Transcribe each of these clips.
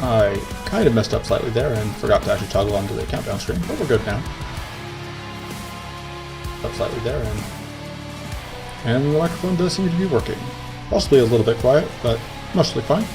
I kind of messed up slightly there and forgot to actually toggle onto the countdown screen, but we're good now. Up slightly there, and the microphone does seem to be working. Possibly a little bit quiet, but mostly fine.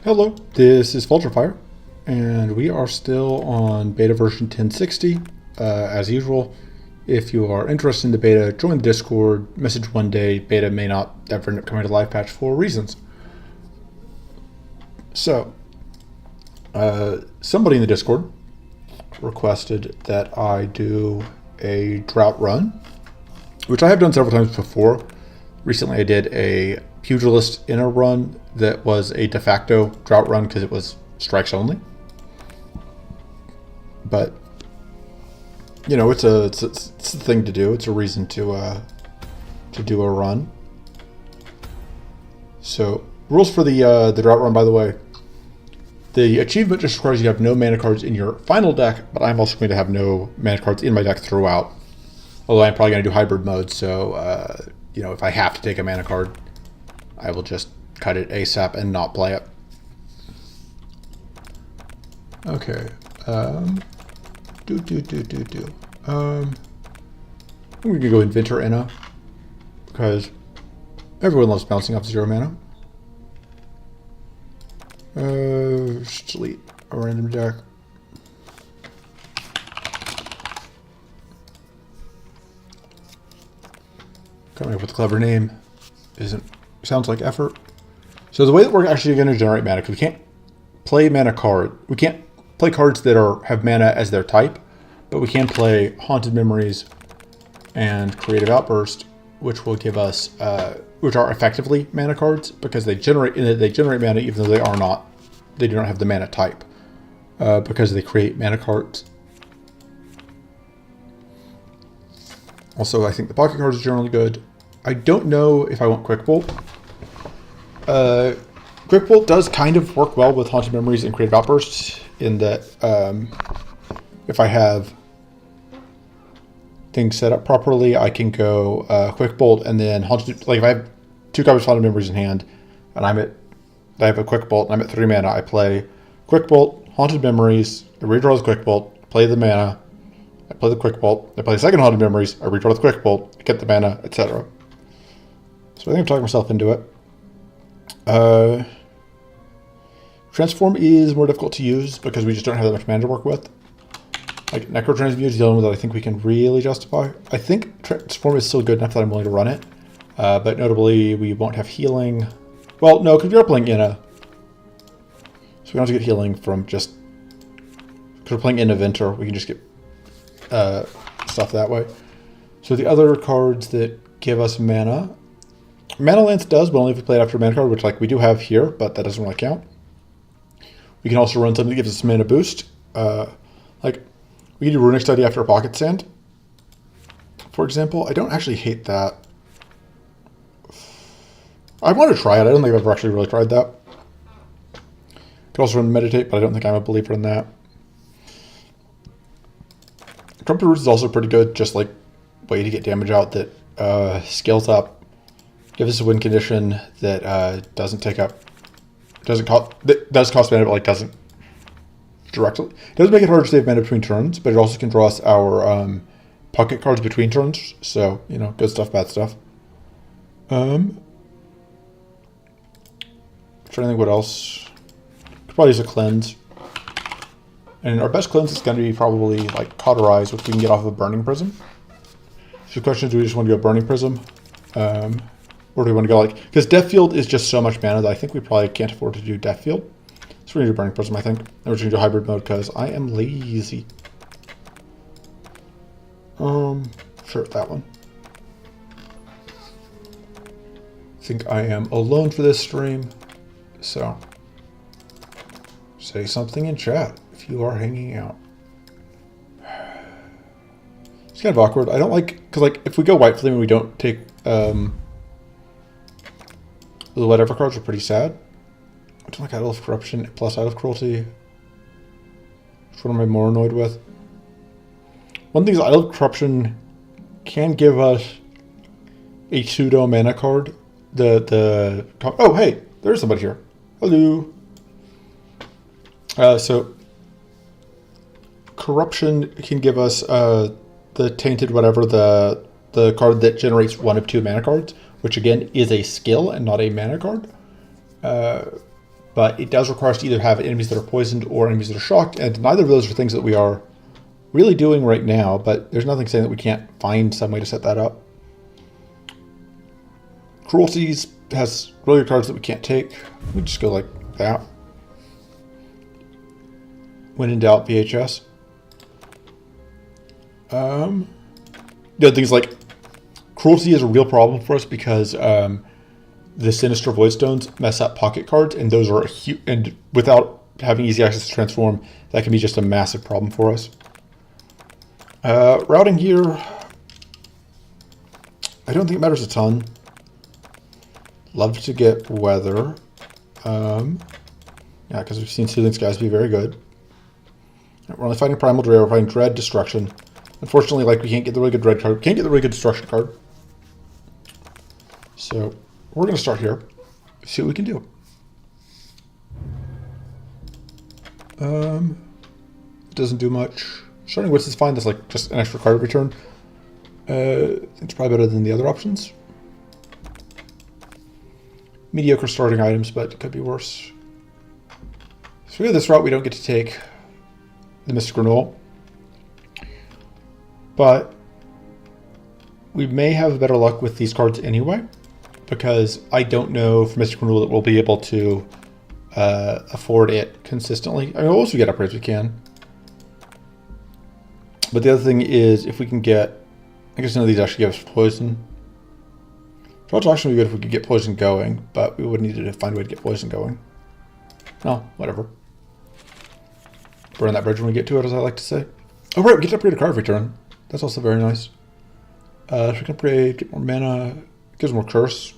Hello, this is Vulturefire, and we are still on beta version 1060. As usual, if you are interested in the beta, join the Discord, message one day. Beta may not ever end up coming to live patch for reasons. So, somebody in the Discord requested that I do a drought run, which I have done several times before. Recently I did a pugilist inner run that was a de facto drought run because it was strikes only. But you know, it's a thing to do. It's a reason to do a run. So rules for the drought run, by the way. The achievement just requires you have no mana cards in your final deck, but I'm also going to have no mana cards in my deck throughout. Although I'm probably going to do hybrid mode, so you know, if I have to take a mana card, I will just cut it ASAP and not play it. Okay. I'm going to go Inventor Inna, because everyone loves bouncing off 0 mana. Just delete a random deck. Coming up with a clever name sounds like effort. So the way that we're actually going to generate mana, because we can't play we can't play cards that have mana as their type, but we can play Haunted Memories and Creative Outburst, which will give us, which are effectively mana cards because they generate mana even though they do not have the mana type, because they create mana cards. Also, I think the pocket cards are generally good. I don't know if I want Quick Bolt. Quick Bolt does kind of work well with Haunted Memories and Creative Outbursts in that if I have things set up properly, I can go Quick Bolt and then Haunted. Like if I have 2 copies of Haunted Memories in hand, and I have a Quick Bolt and I'm at 3 mana, I play Quick Bolt, Haunted Memories, I redraw the Quick Bolt, play the mana, I play the Quick Bolt, I play the second Haunted Memories, I redraw the Quick Bolt, I get the mana, etc. So I think I'm talking myself into it. Transform is more difficult to use because we just don't have that much mana to work with. Like Necrotransmute is the only one that I think we can really justify. I think Transform is still good enough that I'm willing to run it. But notably, we won't have healing. Well, no, because we are playing Inna. So we don't have to get healing from just... Because we're playing Inna Ventor, we can just get stuff that way. So the other cards that give us mana... Mana Lance does, but only if we play it after a mana card, which like we do have here, but that doesn't really count. We can also run something that gives us mana boost. Like, we can do Runic Study after a Pocket Sand, for example. I don't actually hate that. I want to try it. I don't think I've ever actually really tried that. Could also run Meditate, but I don't think I'm a believer in that. Trumpet Roots is also pretty good, just like way to get damage out that scales up. Give us a win condition that does cost mana, but like doesn't directly. It does make it harder to save mana between turns, but it also can draw us our pocket cards between turns. So, you know, good stuff, bad stuff. I'm trying to think what else. Could probably use a cleanse. And our best cleanse is going to be probably like Cauterize, which we can get off of a Burning Prism. So the question is, do we just want to go Burning Prism? Or do we want to go like... Because Death Field is just so much mana that I think we probably can't afford to do Death Field. So we're going to do Burning Prism, I think. And we're going to do hybrid mode because I am lazy. Sure, that one. I think I am alone for this stream. So, say something in chat if you are hanging out. It's kind of awkward. I don't like... Because like, if we go White Flame and we don't take... The whatever cards are pretty sad. I don't like Idol of Corruption plus Idol of Cruelty. Which one am I more annoyed with? One thing is Idol of Corruption can give us a pseudo mana card. Oh, hey, there's somebody here. Hello. So Corruption can give us the Tainted whatever, the card that generates 1 of 2 mana cards, which again is a skill and not a mana card. but it does require us to either have enemies that are poisoned or enemies that are shocked, and neither of those are things that we are really doing right now, but there's nothing saying that we can't find some way to set that up. Cruelties has really good cards that we can't take. We just go like that. When in doubt, VHS. The other things like Cruelty is a real problem for us because the Sinister Voidstones mess up pocket cards, and those are and without having easy access to transform, that can be just a massive problem for us. Routing here, I don't think it matters a ton. Love to get Weather. Yeah, because we've seen Soothing Skies be very good. We're only fighting Primal Dread, we're fighting Dread, Destruction. Unfortunately, like, we can't get the really good Dread card. We can't get the really good Destruction card. So, we're going to start here. See what we can do. It doesn't do much. Starting Wits is fine. That's like just an extra card return. It's probably better than the other options. Mediocre starting items, but it could be worse. So we have this route. We don't get to take the Mystic Renewal. But we may have better luck with these cards anyway, because I don't know for Mystic Renewal that we'll be able to afford it consistently. I mean, we'll also get upgrades we can. But the other thing is, if we can get, I guess none of these actually give us poison. Drought's actually be good if we could get poison going, but we would need to find a way to get poison going. No, whatever. Burn that bridge when we get to it, as I like to say. Oh right, we get to upgrade a card every turn. That's also very nice. So we can upgrade, get more mana, gives more curse.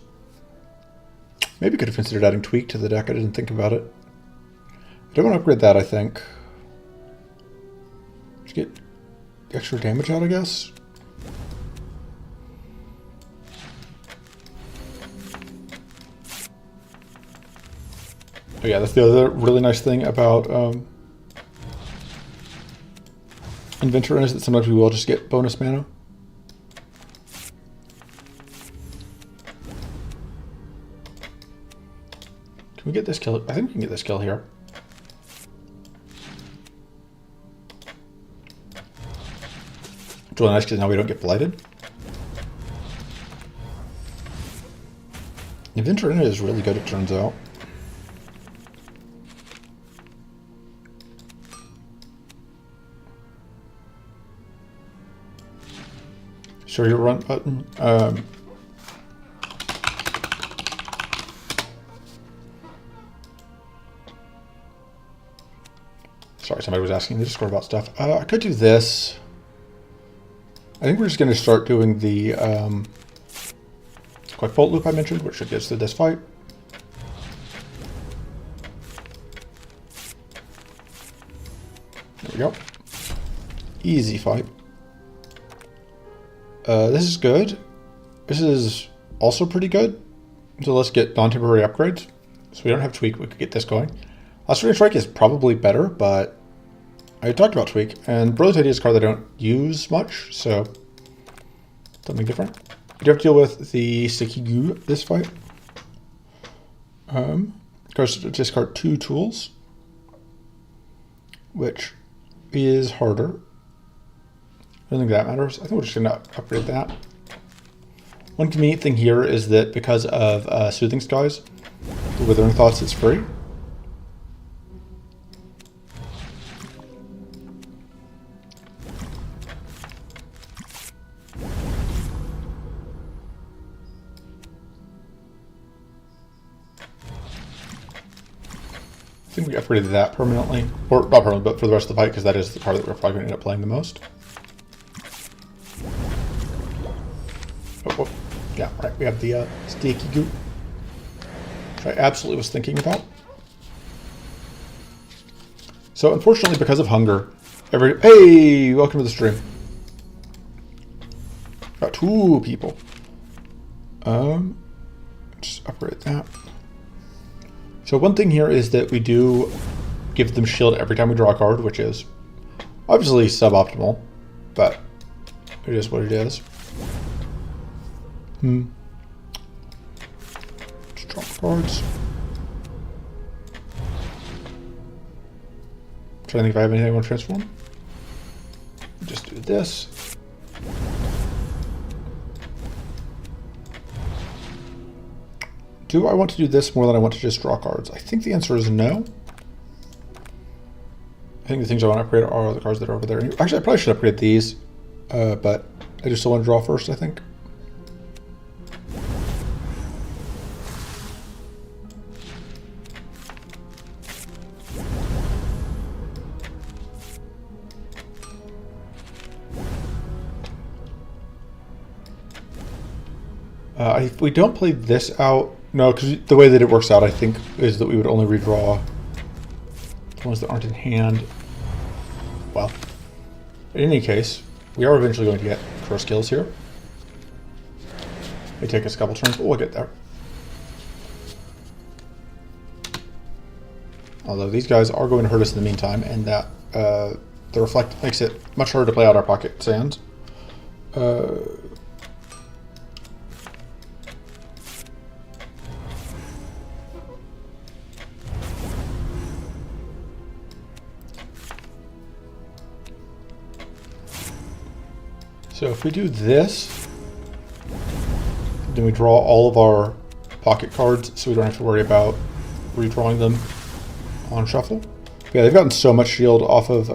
Maybe could have considered adding Tweak to the deck. I didn't think about it. I don't want to upgrade that, I think. Let's get extra damage out, I guess. Oh yeah, that's the other really nice thing about Inventor is that sometimes we will just get bonus mana. Can we get this kill? I think we can get this kill here. It's really nice because now we don't get blighted. Inventor is really good, it turns out. Show your run button. Sorry, somebody was asking in the Discord about stuff. I could do this. I think we're just going to start doing the Quick Bolt loop I mentioned, which should get us through this fight. There we go. Easy fight. This is good. This is also pretty good. So let's get non-temporary upgrades. So we don't have Tweak, we could get this going. Last Ring Strike is probably better, but I talked about Tweak, and Brilliant Idea is a card that I don't use much, so something different. We do have to deal with the Sticky Goo this fight. Discard 2 tools, which is harder. I don't think that matters. I think we're just going to upgrade that. One convenient thing here is that because of Soothing Skies, the Withering Thoughts is free. I think we upgraded that permanently. Or not permanently, but for the rest of the fight, because that is the card that we're probably going to end up playing the most. Oh, yeah, right. We have the Sticky Goo, which I absolutely was thinking about. So, unfortunately, because of hunger, hey, welcome to the stream. Got 2 people. Just upgrade that. So one thing here is that we do give them shield every time we draw a card, which is obviously suboptimal, but it is what it is. Just draw cards. trying to think if I have anything I want to transform. Just do this. Do I want to do this more than I want to just draw cards? I think the answer is no. I think the things I want to upgrade are the cards that are over there. Actually, I probably should upgrade these, but I just still want to draw first, I think. If we don't play this out, no, because the way that it works out, I think, is that we would only redraw the ones that aren't in hand. Well, in any case, we are eventually going to get curse skills here. May take us a couple turns, but we'll get there. Although these guys are going to hurt us in the meantime, and that the reflect makes it much harder to play out our pocket sands. So if we do this, then we draw all of our pocket cards, so we don't have to worry about redrawing them on shuffle. Yeah, they've gotten so much shield off of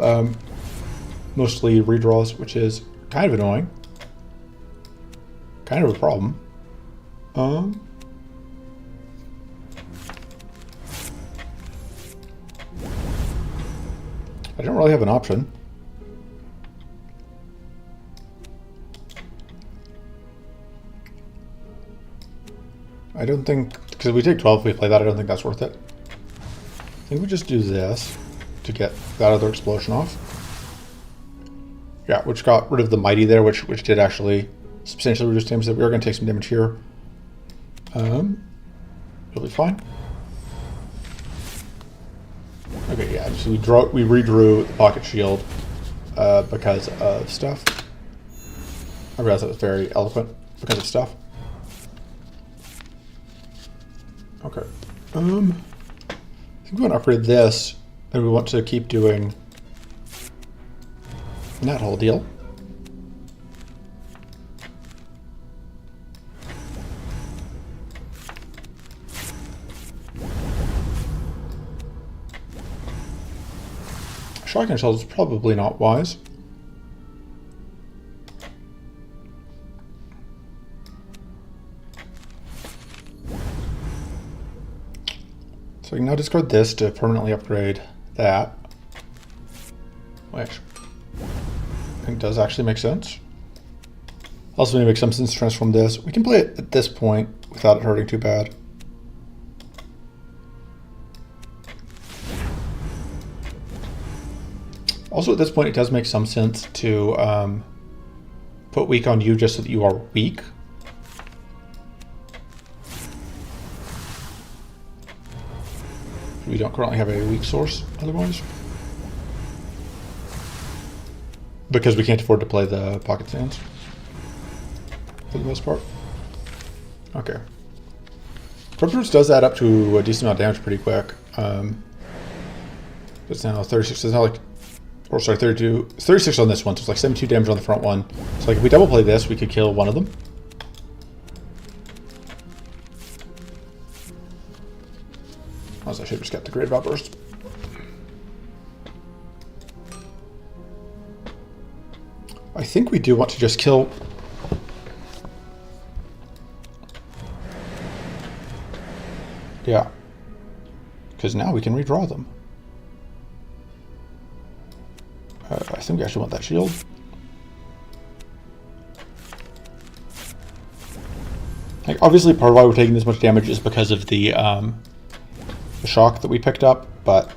mostly redraws, which is kind of annoying. Kind of a problem. I don't really have an option. I don't think, because if we take 12 if we play that, I don't think that's worth it. I think we just do this to get that other explosion off. Yeah, which got rid of the mighty there, which did actually substantially reduce damage. That we are going to take some damage here. It'll be fine. Okay, yeah, so we redrew the pocket shield because of stuff. I realized that was very eloquent, because of stuff. Okay. I think we want to upgrade this, and we want to keep doing that whole deal. Shocking ourselves is probably not wise. So we can now discard this to permanently upgrade that, which I think does actually make sense. Also, it makes some sense to transform this. We can play it at this point without it hurting too bad. Also, at this point, it does make some sense to put weak on you just so that you are weak. We don't currently have a weak source otherwise, because we can't afford to play the pocket sands for the most part. Okay. Corruptors does add up to a decent amount of damage pretty quick. It's now 36, it's not like, or sorry, 32, it's 36 on this one, so it's like 72 damage on the front one. So like if we double play this, we could kill one of them. I should have just kept the Great Outburst. I think we do want to just kill. Yeah. Because now we can redraw them. I think we actually want that shield. Like, obviously, part of why we're taking this much damage is because of the shock that we picked up, but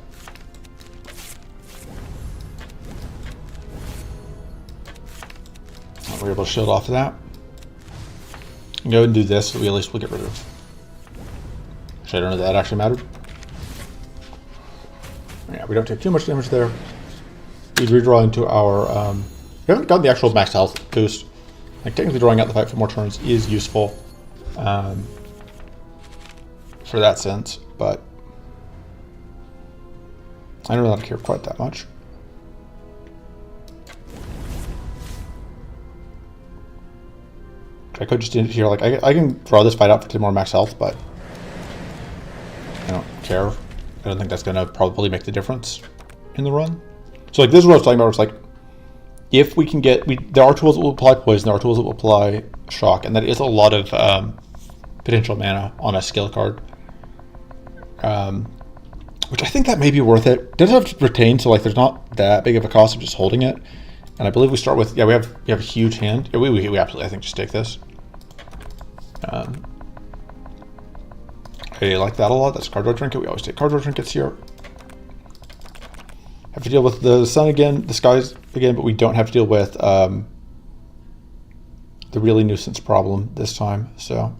we're able to shield off of that. Go ahead and do this, so we at least will get rid of. Actually, I don't know if that actually mattered. Yeah, we don't take too much damage there. We redraw into our. We haven't gotten the actual max health boost. Like, technically, drawing out the fight for more turns is useful for that sense, but I don't really care quite that much. I could just end it here. Like I can draw this fight out for 10 more max health, but I don't care. I don't think that's gonna probably make the difference in the run. So like this is what I was talking about. It's like if we can get, there are tools that will apply poison, there are tools that will apply shock, and that is a lot of potential mana on a skill card. Which I think that may be worth it. It doesn't have to retain, so like there's not that big of a cost of just holding it. And I believe we start with, yeah, we have a huge hand. Yeah, we absolutely, I think, just take this. I like that a lot. That's card draw trinket. We always take card draw trinkets here. Have to deal with the sun again, the skies again, but we don't have to deal with the really nuisance problem this time. So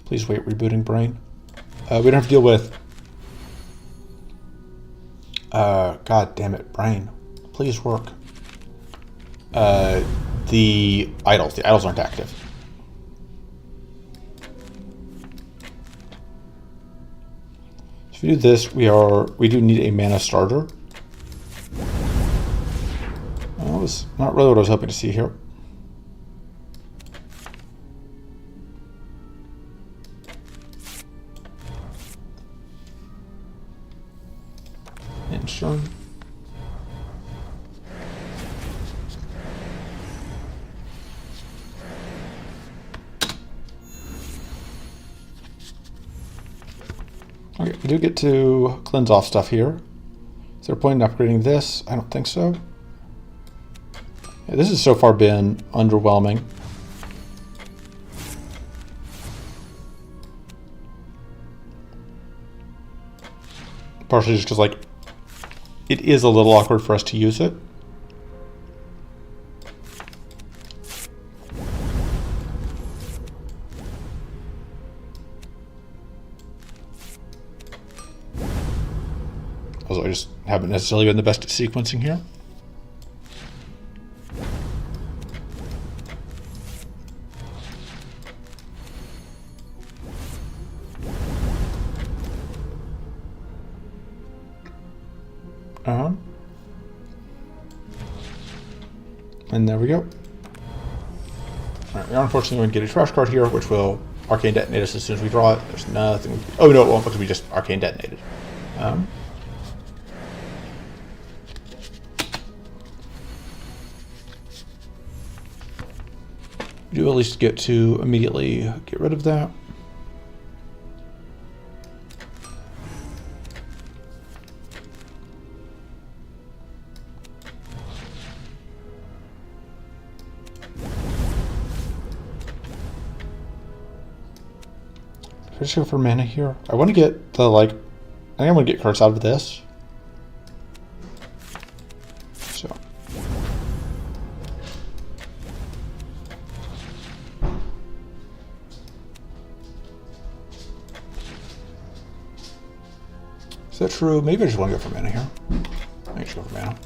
please wait, rebooting brain. We don't have to deal with God damn it, brain. Please work. The idols. The idols aren't active. If we do this, we do need a mana starter. That was not really what I was hoping to see here. And sure. Okay, we do get to cleanse off stuff here. Is there a point in upgrading this? I don't think so. Yeah, this has so far been underwhelming. Partially just because, like, it is a little awkward for us to use it. Also, I just haven't necessarily been the best at sequencing here. And there we go. Alright, we are unfortunately going to get a trash card here, which will arcane detonate us as soon as we draw it. There's nothing we can... Oh no, it won't, because we just arcane detonated. We do at least get to immediately get rid of that. Should I just go for mana here? I want to get the, like, I think I'm going to get cards out of this. So. Is that true? Maybe I just want to go for mana here. I should go for mana.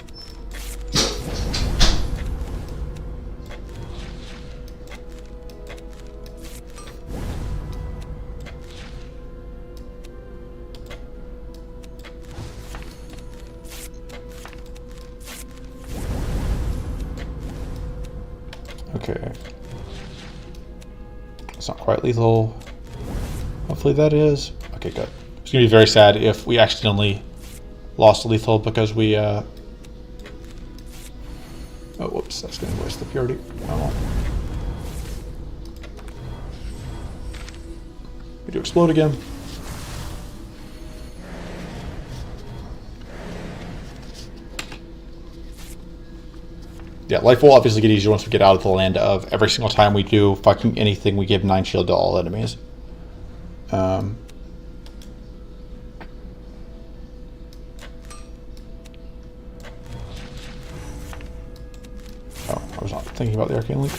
Okay. It's not quite lethal. Hopefully that is. Okay, good. It's going to be very sad if we accidentally lost lethal because we, oh, whoops, that's going to waste the purity. Oh. We do explode again. Yeah, life will obviously get easier once we get out of the land of every single time we do fucking anything, we give 9 shield to all enemies. Oh, I was not thinking about the arcane link.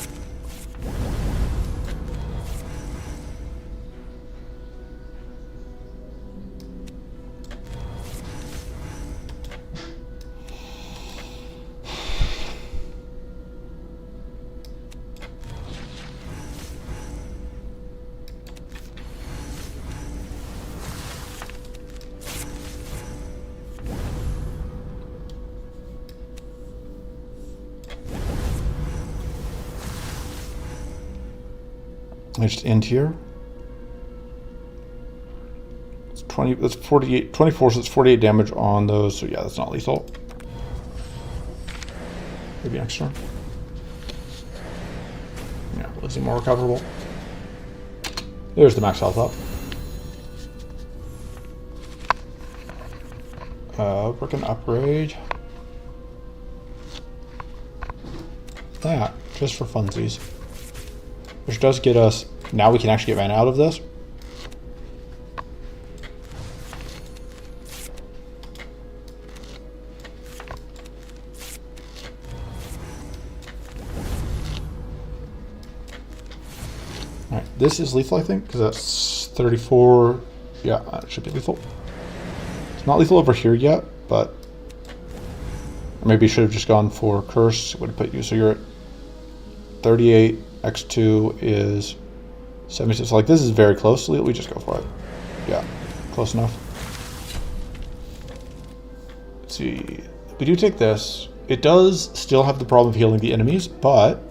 Let me just end here. It's 20, that's 48, 24, so it's 48 damage on those. So yeah, that's not lethal. Maybe next turn. Yeah, losing more recoverable. There's the max health up. We're gonna upgrade that just for funsies, which does get us, now we can actually get mana out of this. Alright, this is lethal, I think, because that's 34. Yeah, it should be lethal. It's not lethal over here yet, but maybe should have just gone for curse. Would have put you, so you're at 38. X2 is 76. So like this is very close. We just go for it. Yeah, close enough. Let's see. We do take this. It does still have the problem of healing the enemies, but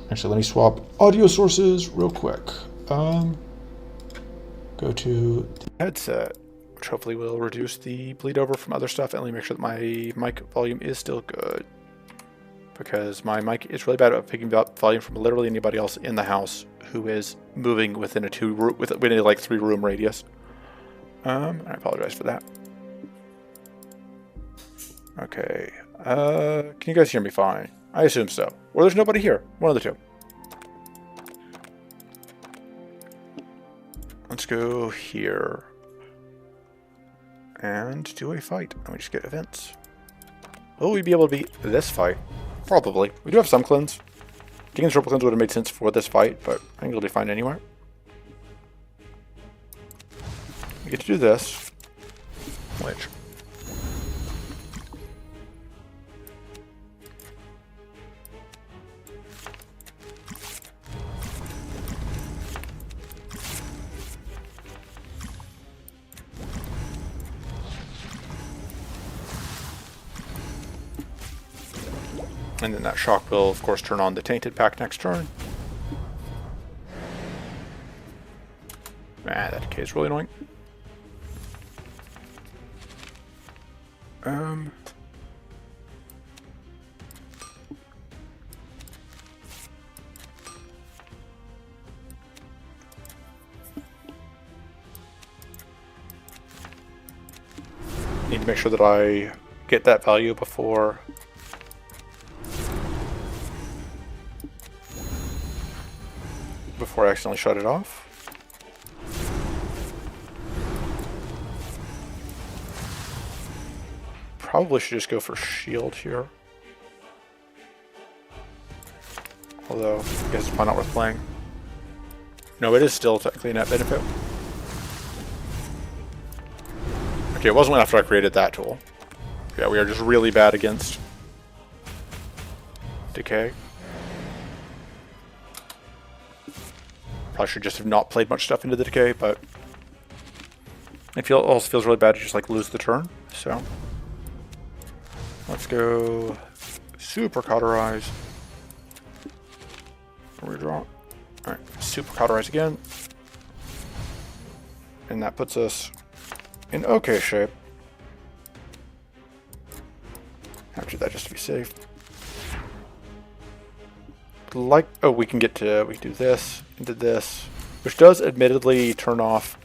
actually, let me swap audio sources real quick. Go to the headset, which hopefully will reduce the bleed over from other stuff, and let me make sure that my mic volume is still good, because my mic is really bad at picking up volume from literally anybody else in the house who is moving within a within a like 3-room radius. I apologize for that. Okay, can you guys hear me fine? I assume so. Or there's nobody here. One of the two. Let's go here and do a fight. And we just get events. Will we be able to beat this fight? Probably. We do have some cleanse. Getting the triple cleanse would have made sense for this fight, but I think it'll be fine anywhere. We get to do this, which and then that shock will, of course, turn on the Tainted Pack next turn. That decay is really annoying. Need to make sure that I get that value before I accidentally shut it off. Probably should just go for shield here. Although, I guess it's probably not worth playing. No, it is still technically a net benefit. Okay, it wasn't after I created that tool. Yeah, we are just really bad against decay. Probably should just have not played much stuff into the decay, but it also feels really bad to just like lose the turn. So let's go super cauterize. Redraw. Alright, super cauterize again. And that puts us in okay shape. After that, just to be safe. Like, oh, we can do this, into this, which does admittedly turn off,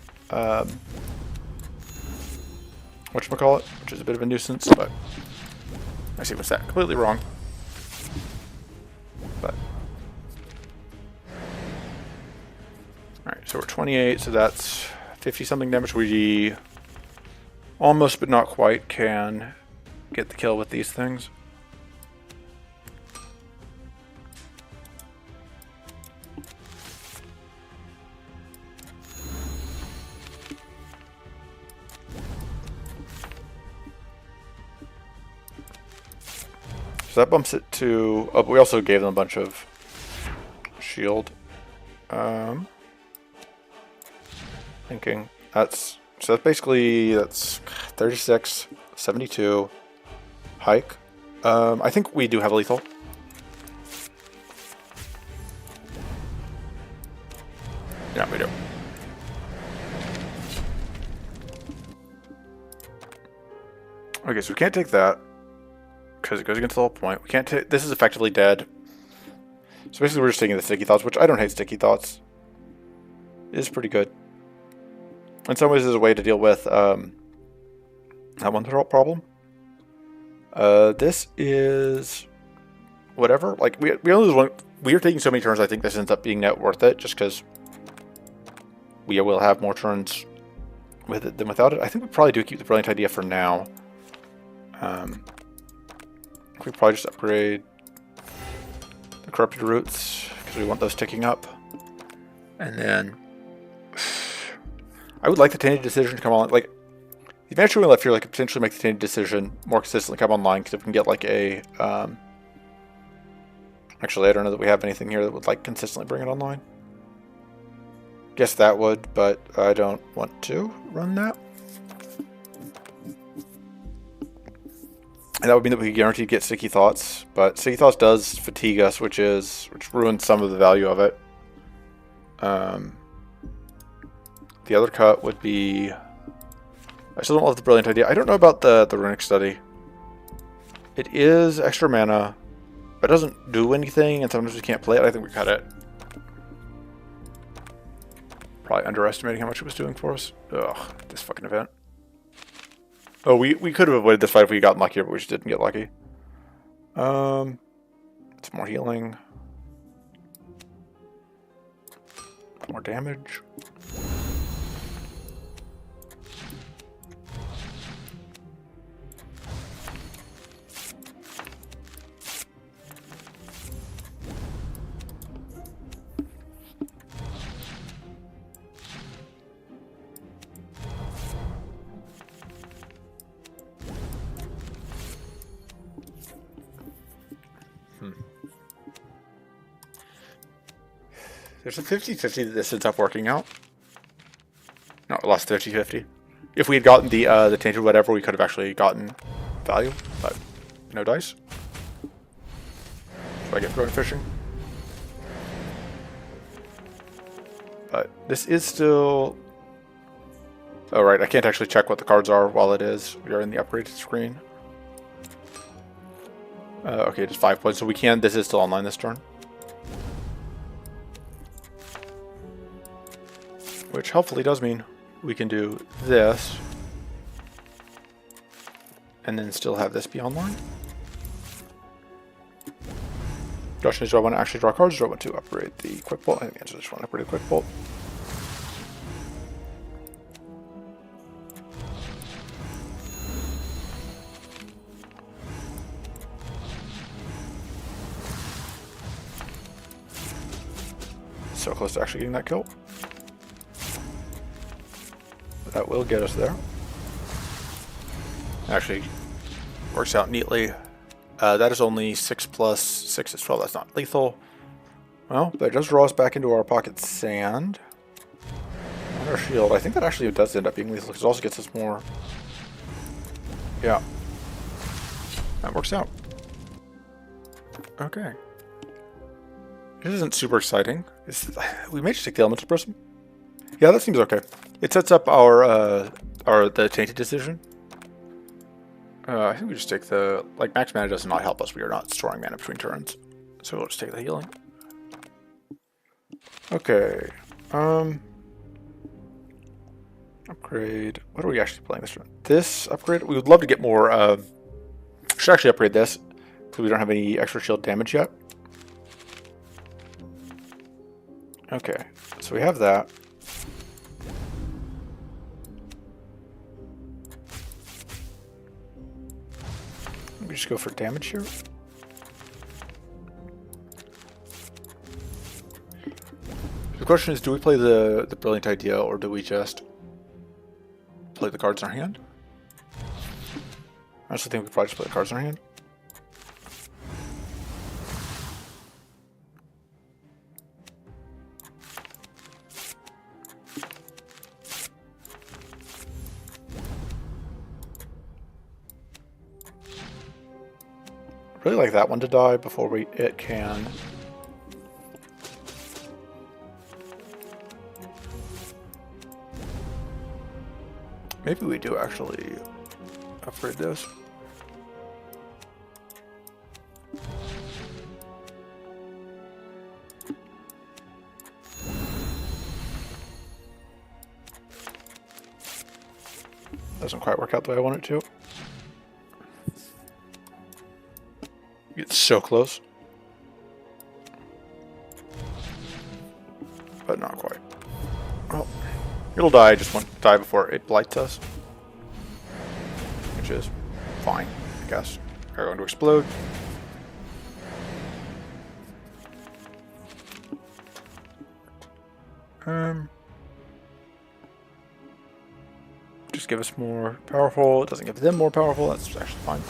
whatchamacallit, which is a bit of a nuisance, but I see what's that, completely wrong. But, alright, so we're 28, so that's 50 something damage. We almost, but not quite, can get the kill with these things. So that bumps it to, oh, but we also gave them a bunch of shield. Thinking that's, so that's basically, that's 36, 72, hike. I think we do have lethal. Yeah, we do. Okay, so we can't take that because it goes against the whole point. We can't take. This is effectively dead. So basically, we're just taking the sticky thoughts, which I don't hate sticky thoughts. It is pretty good. In some ways, there's a way to deal with that one problem. This is whatever. Like we only lose one. We are taking so many turns. I think this ends up being net worth it, just because we will have more turns with it than without it. I think we probably do keep the brilliant idea for now. We probably just upgrade the corrupted roots because we want those ticking up, and then I would like the tainted decision to come on. Like eventually, left here, like potentially make the tainted decision more consistently come online because if we can get like a actually, I don't know that we have anything here that would like consistently bring it online. Guess that would, but I don't want to run that. And that would mean that we could guaranteed get sticky thoughts, but sticky thoughts does fatigue us, which ruins some of the value of it. The other cut would be. I still don't love the brilliant idea. I don't know about the runic study. It is extra mana, but it doesn't do anything, and sometimes we can't play it. I think we cut it. Probably underestimating how much it was doing for us. Ugh, this fucking event. Oh, we could have avoided this fight if we got luckier, but we just didn't get lucky. It's more healing. More damage. There's a 50-50 that this ends up working out. No, we lost 50-50. If we had gotten the tainted whatever, we could have actually gotten value, but no dice. So I get going fishing. But this is still... Oh, right, I can't actually check what the cards are while it is. We are in the upgraded screen. Okay, just 5 points, so we can... This is still online this turn. Which hopefully does mean we can do this and then still have this be online. Question is, do I want to actually draw cards or do I want to upgrade the quick bolt? I think the answer is just want to upgrade the quick bolt. So close to actually getting that kill. That will get us there. Actually, works out neatly. That is only 6 plus 6 is 12. That's not lethal. Well, but it does draw us back into our pocket sand. And our shield. I think that actually does end up being lethal because it also gets us more. Yeah. That works out. Okay. This isn't super exciting. We may just take the elemental prism. Yeah, that seems okay. It sets up the tainted decision. I think we just take the max mana does not help us. We are not storing mana between turns, so we'll just take the healing. Okay. Upgrade. What are we actually playing this turn? This upgrade. We would love to get more. Should actually upgrade this because we don't have any extra shield damage yet. Okay, so we have that. We just go for damage here. The question is, do we play the brilliant idea or do we just play the cards in our hand? I honestly think we probably just play the cards in our hand. Really like that one to die before it can. Maybe we do actually upgrade this. Doesn't quite work out the way I want it to. It's so close. But not quite. Well, it'll die, just won't die before it blights us. Which is fine, I guess. They're going to explode. Just give us more powerful. It doesn't give them more powerful. That's actually fine.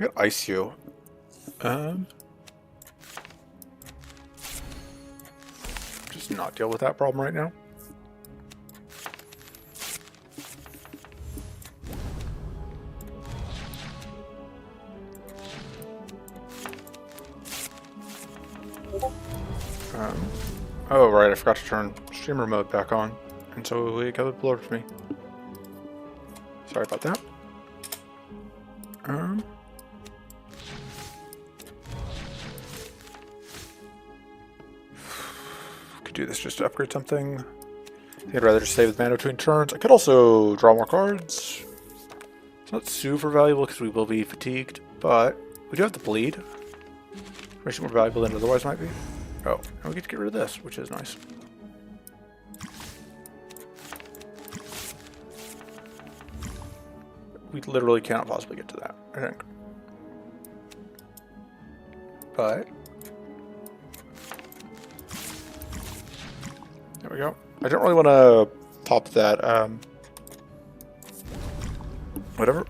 I got ice you. Just not deal with that problem right now. Oh right, I forgot to turn streamer mode back on, and so it got blurred for me. Sorry about that. Could do this just to upgrade something. I think I'd rather just save the mana between turns. I could also draw more cards. It's not super valuable because we will be fatigued, but we do have the bleed. Makes it more valuable than it otherwise might be. Oh, and we get to get rid of this, which is nice. We literally cannot possibly get to that, I think. But there we go. I don't really want to pop that, whatever.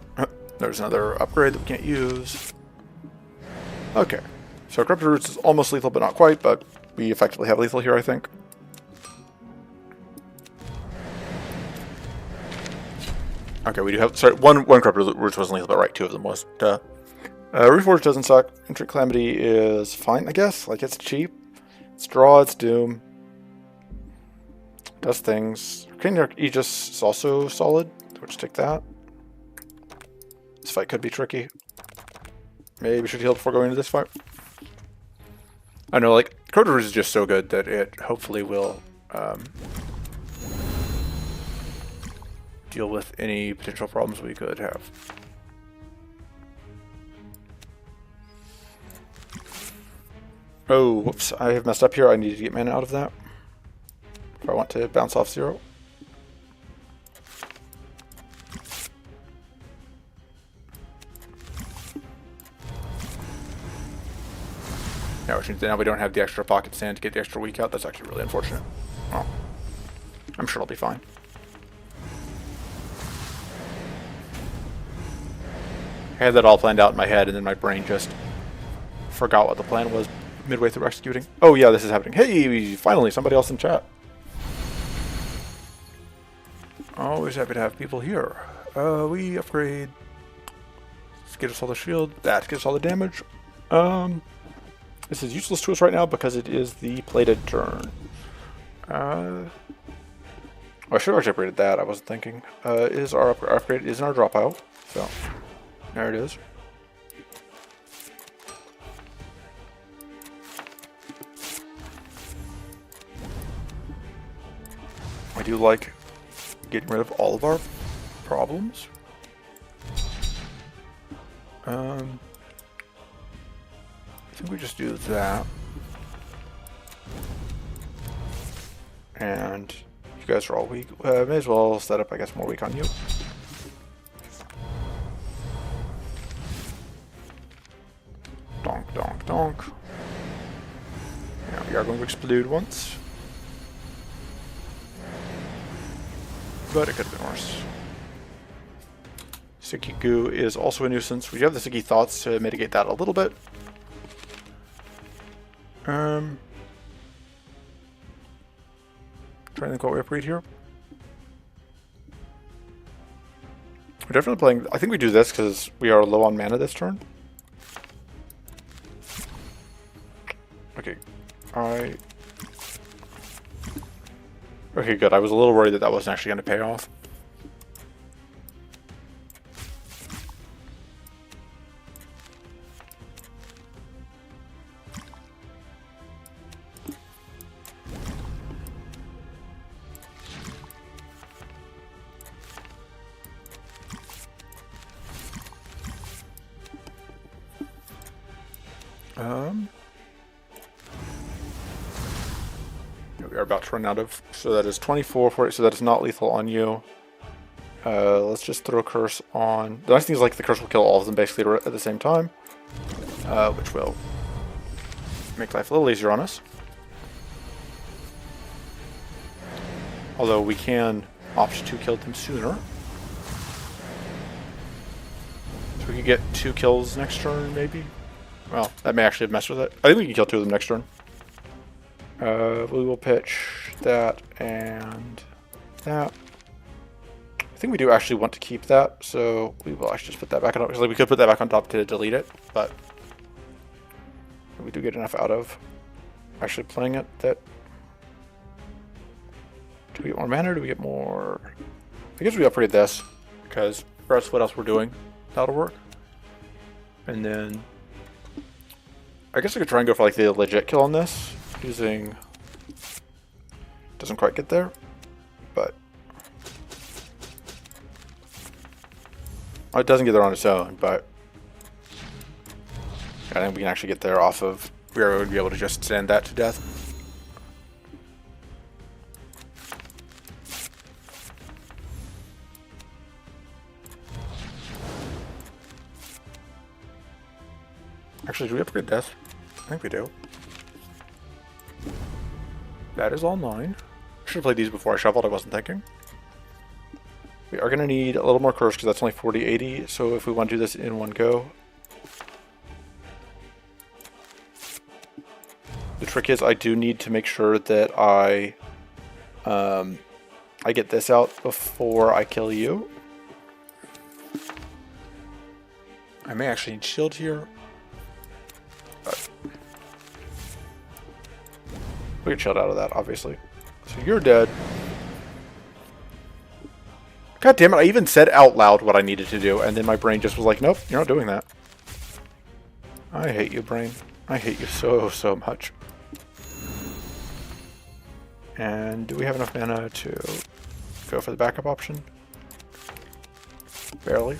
There's another upgrade that we can't use. Okay. So Corrupted Roots is almost lethal, but not quite, but we effectively have lethal here, I think. Okay, we do have, sorry, one Corrupted Roots wasn't lethal, but right, two of them was. Duh. Reforge doesn't suck. Intrigue Calamity is fine, I guess. Like, it's cheap. It's draw, it's doom. Does things. Arcane Aegis is also solid. We'll just take that. This fight could be tricky. Maybe we should heal before going into this fight. I know, like, Corrupted Roots is just so good that it hopefully will deal with any potential problems we could have. Oh, whoops, I have messed up here. I need to get mana out of that if I want to bounce off 0. Yeah, which means now we don't have the extra pocket sand to get the extra weak out. That's actually really unfortunate. Well, I'm sure it'll be fine. I had that all planned out in my head, and then my brain just forgot what the plan was midway through executing. Oh yeah, this is happening. Hey, finally, somebody else in chat. Always happy to have people here. We upgrade. Let's get us all the shield. That gets all the damage. This is useless to us right now because it is the plated turn. Well, I should have actually upgraded that. I wasn't thinking. Is our upgrade is in our drop pile. So there it is. I do like getting rid of all of our problems. I think we just do that. And you guys are all weak. May as well set up, I guess, more weak on you. Donk, donk, donk. Now we are going to explode once. But it could have been worse. Sticky Goo is also a nuisance. We have the Sticky Thoughts to mitigate that a little bit. Trying to think what we upgrade here. We're definitely playing... I think we do this because we are low on mana this turn. Okay. Okay, good. I was a little worried that that wasn't actually going to pay off. We are about to run out of, so that is 24 for it, so that is not lethal on you. Let's just throw a curse on. The nice thing is like the curse will kill all of them basically at the same time, which will make life a little easier on us. Although we can opt to kill them sooner. So we could get 2 kills next turn, maybe? Well, that may actually have messed with it. I think we can kill 2 of them next turn. We will pitch that and that. I think we do actually want to keep that, so we will actually just put that back on top. Because like, we could put that back on top to delete it, but we do get enough out of actually playing it that... Do we get more mana or do we get more... I guess we upgrade this, because regardless what else we're doing, that'll work. And then... I guess I could try and go for like the legit kill on this. Using... Doesn't quite get there, but... Oh, it doesn't get there on its own, but... I think we can actually get there off of... We are going to be able to just send that to death. Actually, do we upgrade this? I think we do. That is all 9. Should have played these before I shuffled, I wasn't thinking. We are going to need a little more curse because that's only 40-80, so if we want to do this in one go. The trick is I do need to make sure that I get this out before I kill you. I may actually need shield here. We get shield out of that, obviously. So you're dead. God damn it, I even said out loud what I needed to do, and then my brain just was like, nope, you're not doing that. I hate you, brain. I hate you so, so much. And do we have enough mana to go for the backup option? Barely.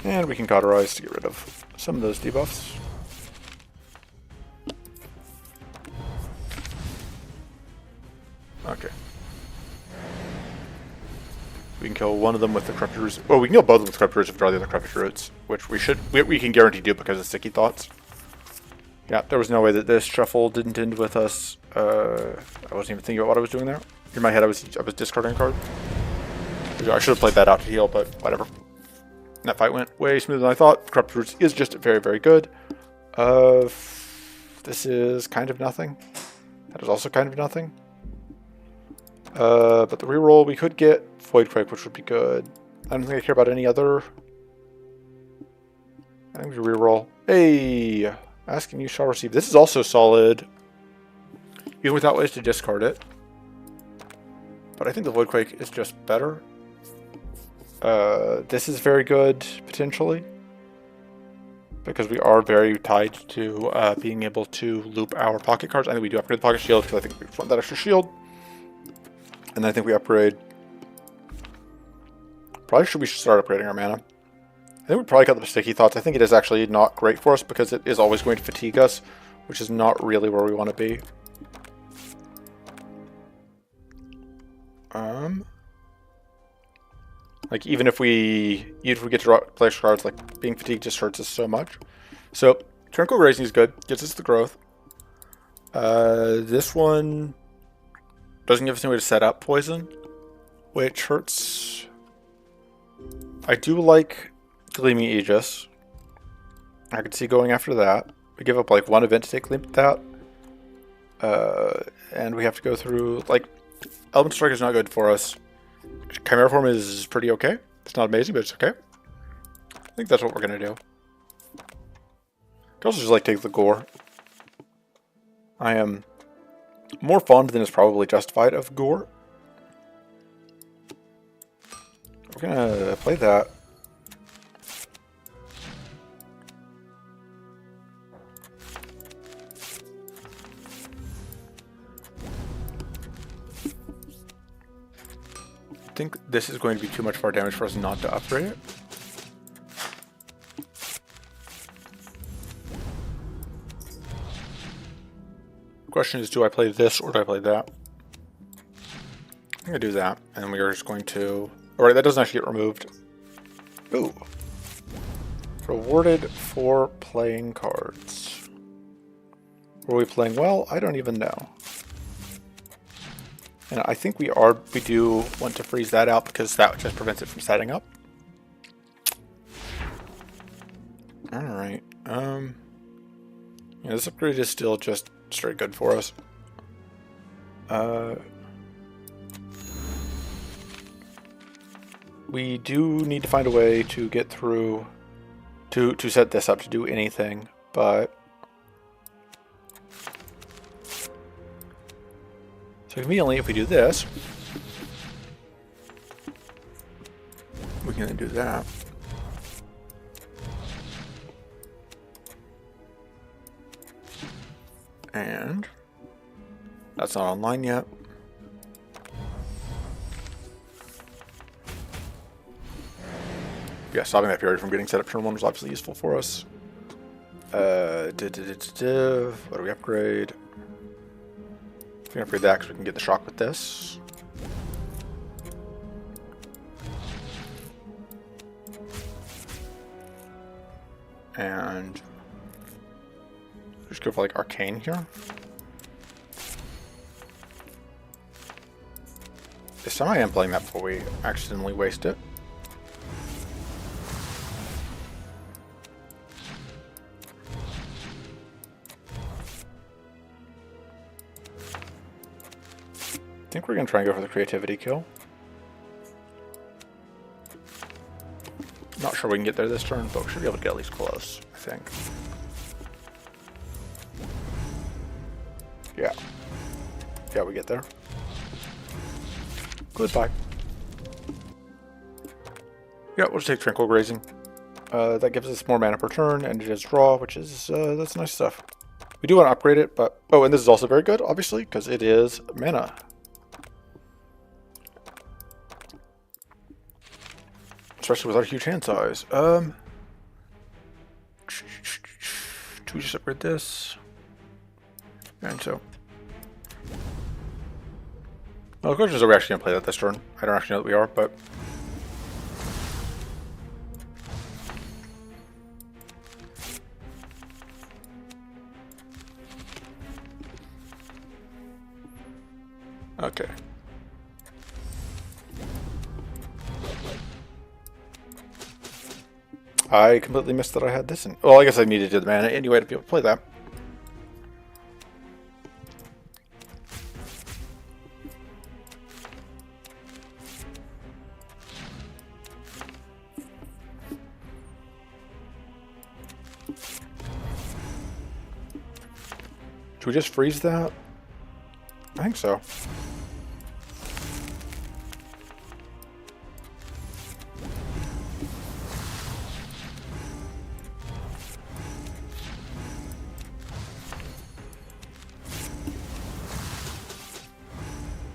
And we can cauterize to get rid of some of those debuffs. Okay. We can kill one of them with the corrupted roots. Well, we can kill both of them with corrupted roots if we draw the other corrupted roots, which we can guarantee do because of sticky thoughts. Yeah, there was no way that this shuffle didn't end with us. I wasn't even thinking about what I was doing there. In my head, I was discarding a card. I should have played that out to heal, but whatever. That fight went way smoother than I thought. Corrupted Roots is just very, very good. This is kind of nothing. That is also kind of nothing. But the reroll, we could get Voidquake, which would be good. I don't think I care about any other. I think we reroll. Hey! Asking you shall receive. This is also solid. Even without ways to discard it. But I think the Voidquake is just better. This is very good, potentially. Because we are very tied to being able to loop our pocket cards. I think we do upgrade the pocket shield because I think we want that extra shield. And then I think we upgrade... Probably we should start upgrading our mana. I think we probably got the sticky thoughts. I think it is actually not great for us because it is always going to fatigue us, which is not really where we want to be. Like even if we get to draw place cards, like being fatigued just hurts us so much. So Tranquil Grazing is good, gets us the growth. This one doesn't give us any way to set up poison, which hurts. I do like Gleaming Aegis. I could see going after that. We give up like one event to take that. And we have to go through, like, Element Strike is not good for us. Chimera Form is pretty okay. It's not amazing, but it's okay. I think that's what we're going to do. Could also just like take the gore. I am more fond than is probably justified of gore. We're gonna play that. I think this is going to be too much far damage for us not to upgrade it. Question is, do I play this or do I play that? I'm gonna do that, and we are just going to. Alright, that doesn't actually get removed. Ooh. Rewarded for playing cards. Were we playing well? I don't even know. And I think we do want to freeze that out because that just prevents it from setting up. Alright. Yeah, this upgrade is still just straight good for us. We do need to find a way to get through to set this up to do anything, but so conveniently if we do this, we can then do that. And that's not online yet. Yeah, stopping that period from getting set up turn 1 was obviously useful for us. What do we upgrade? We can upgrade that because we can get the shock with this. And just go for like Arcane here. This time I am playing that before we accidentally waste it. I think we're going to try and go for the creativity kill. Not sure we can get there this turn, but we should be able to get at least close, I think. Yeah. Yeah, we get there. Goodbye. Yeah, we'll just take Tranquil Grazing. That gives us more mana per turn, and it is draw, which is, that's nice stuff. We do want to upgrade it, but... Oh, and this is also very good, obviously, because it is mana. Especially with our huge hand size. Do we just upgrade this? And so. Well, the question is, are we actually going to play that this turn? I don't actually know that we are, but. Okay. I completely missed that I had this in. Well, I guess I needed to do the mana anyway to be able to play that. Should we just freeze that? I think so.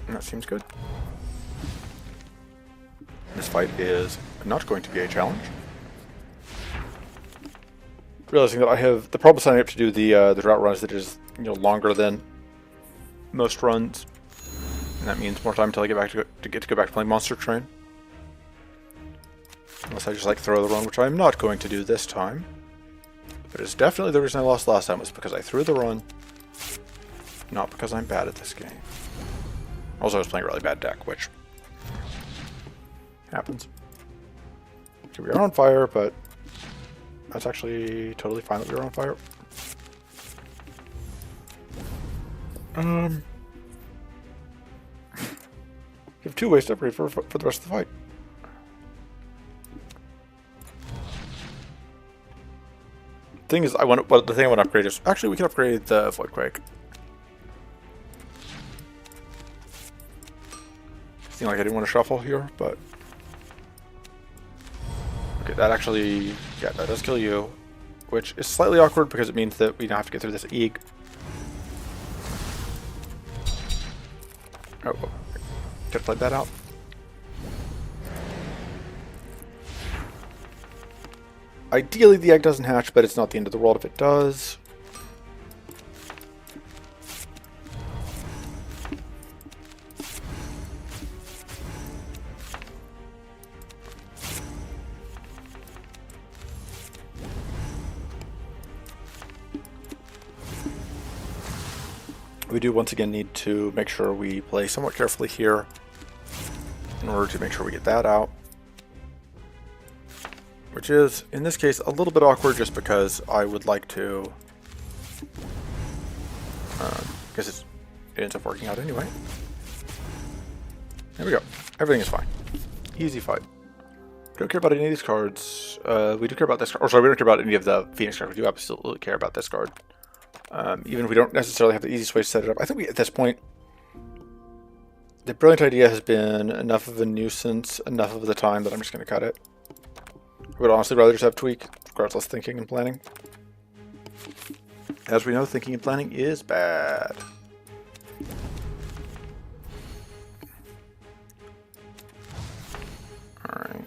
That seems good. This fight is not going to be a challenge. Realizing that I have the problem signing up to do the drought run is that it is, you know, longer than most runs, and that means more time until I get back to go back to playing Monster Train. Unless I just like throw the run, which I am not going to do this time. But it's definitely the reason I lost last time was because I threw the run, not because I'm bad at this game. Also, I was playing a really bad deck, which happens. So we are on fire, but that's actually totally fine that we are on fire. You have 2 ways to upgrade for the rest of the fight. Thing is, the thing I want to upgrade is actually we can upgrade the Voidquake. Seemed like I didn't want to shuffle here, but okay, that actually, yeah, that does kill you, which is slightly awkward because it means that we now have to get through this Eeg. Oh, could have played that out. Ideally, the egg doesn't hatch, but it's not the end of the world if it does. We do once again need to make sure we play somewhat carefully here in order to make sure we get that out. Which is, in this case, a little bit awkward just because I would like to, because it ends up working out anyway. There we go. Everything is fine. Easy fight. We don't care about any of these cards. We do care about this card. Or sorry, we don't care about any of the Phoenix cards. We do absolutely care about this card. Even if we don't necessarily have the easiest way to set it up. I think at this point, the Brilliant Idea has been enough of a nuisance, enough of the time that I'm just going to cut it. I would honestly rather just have Tweak, requires less thinking and planning. As we know, thinking and planning is bad. Alright.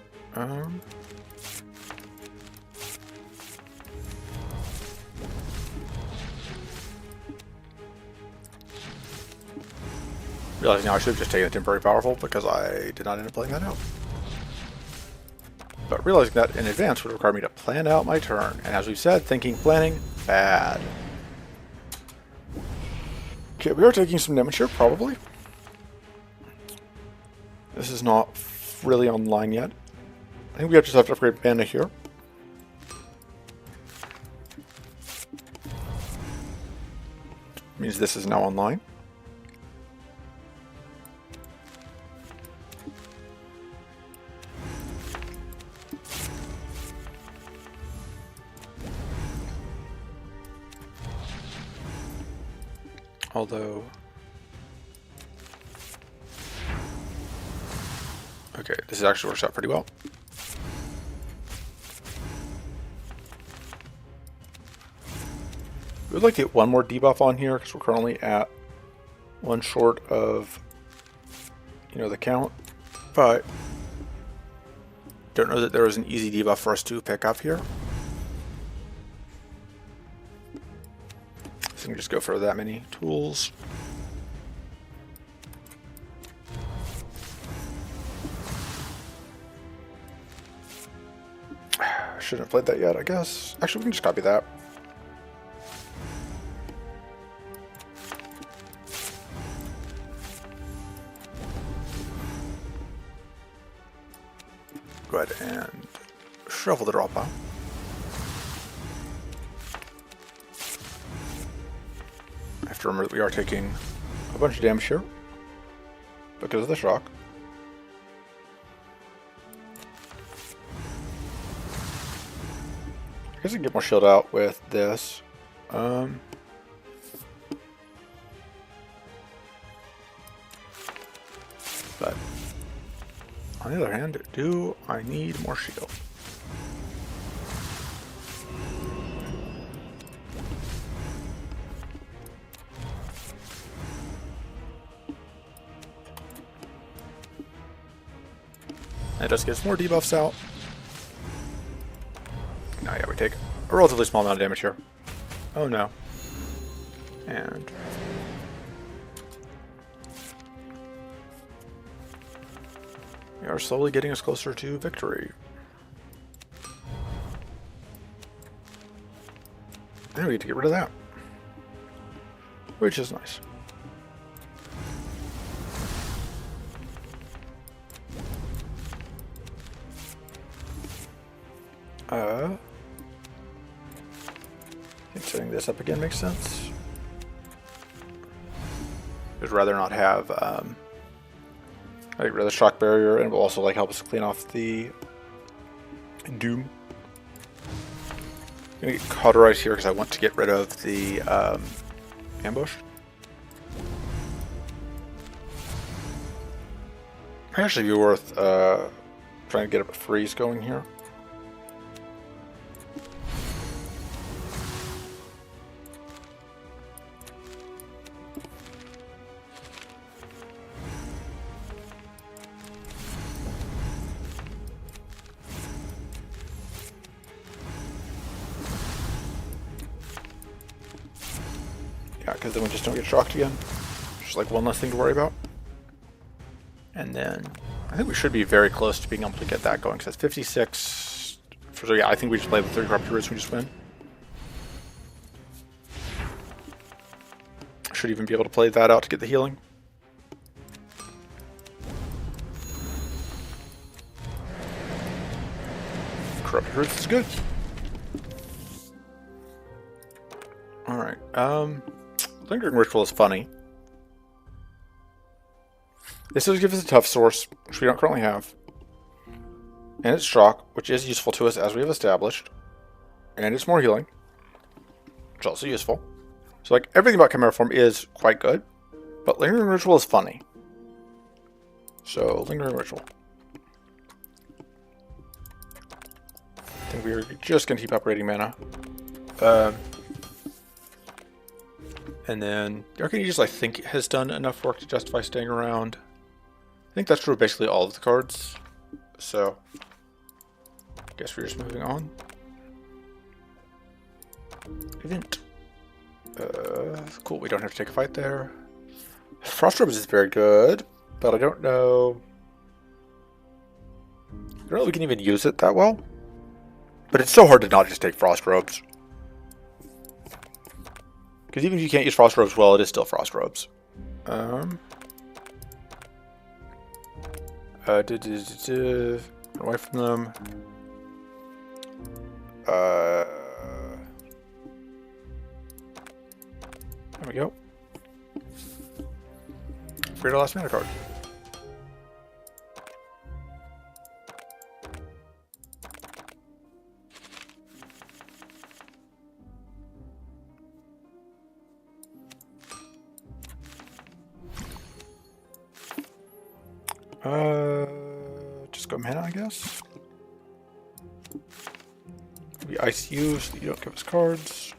Realizing now I should have just taken a temporary powerful because I did not end up playing that out. But realizing that in advance would require me to plan out my turn. And as we've said, thinking, planning, bad. Okay, we are taking some damage here, probably. This is not really online yet. I think we just have to upgrade mana here. Means this is now online. Although, okay, this actually works out pretty well. We would like to get one more debuff on here because we're currently at 1 short of, the count. But don't know that there is an easy debuff for us to pick up here. So we can just go for that many tools. Shouldn't have played that yet, I guess. Actually, we can just copy that. Go ahead and shuffle the drop out. I have to remember that we are taking a bunch of damage here because of the shock. I guess I can get more shield out with this. But on the other hand, do I need more shield? That just gets more debuffs out. Now, yeah, we take a relatively small amount of damage here. Oh no. And we are slowly getting us closer to victory. And we get to get rid of that, which is nice. think setting this up again makes sense. I'd rather not have I'd rather shock barrier, and it will also like help us clean off the doom. I'm gonna get cauterized here because I want to get rid of the ambush. Might actually be worth trying to get a freeze going here. Yeah, because then we just don't get shocked again. Just like one less thing to worry about. And then I think we should be very close to being able to get that going, because that's 56. So yeah, I think we just play the 30 corrupted roots and we just win. Should even be able to play that out to get the healing. Corrupted roots is good. Alright, Lingering Ritual is funny. This does give us a tough source, which we don't currently have. And it's shock, which is useful to us as we have established. And it's more healing, which is also useful. So like everything about Chimera Form is quite good, but Lingering Ritual is funny. So Lingering Ritual. I think we're just going to keep upgrading mana. And then Arcanegeus, I think, has done enough work to justify staying around. I think that's true of basically all of the cards. So, I guess we're just moving on. Event. Cool, we don't have to take a fight there. Frost Robes is very good, but I don't know... I don't know if we can even use it that well. But it's so hard to not just take Frost Robes. Because even if you can't use Frost Robes well, it is still Frost Robes. Away from them. There we go. Forget our last mana card. Just go mana, I guess. We ice you so that you don't give us cards.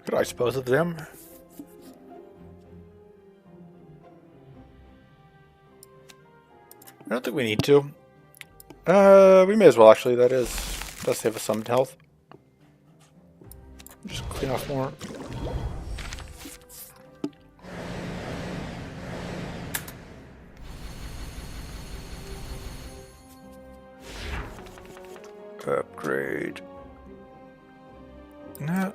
Could ice both of them. I don't think we need to. We may as well actually, does save us some health. Just clean off more. Upgrade. Nah.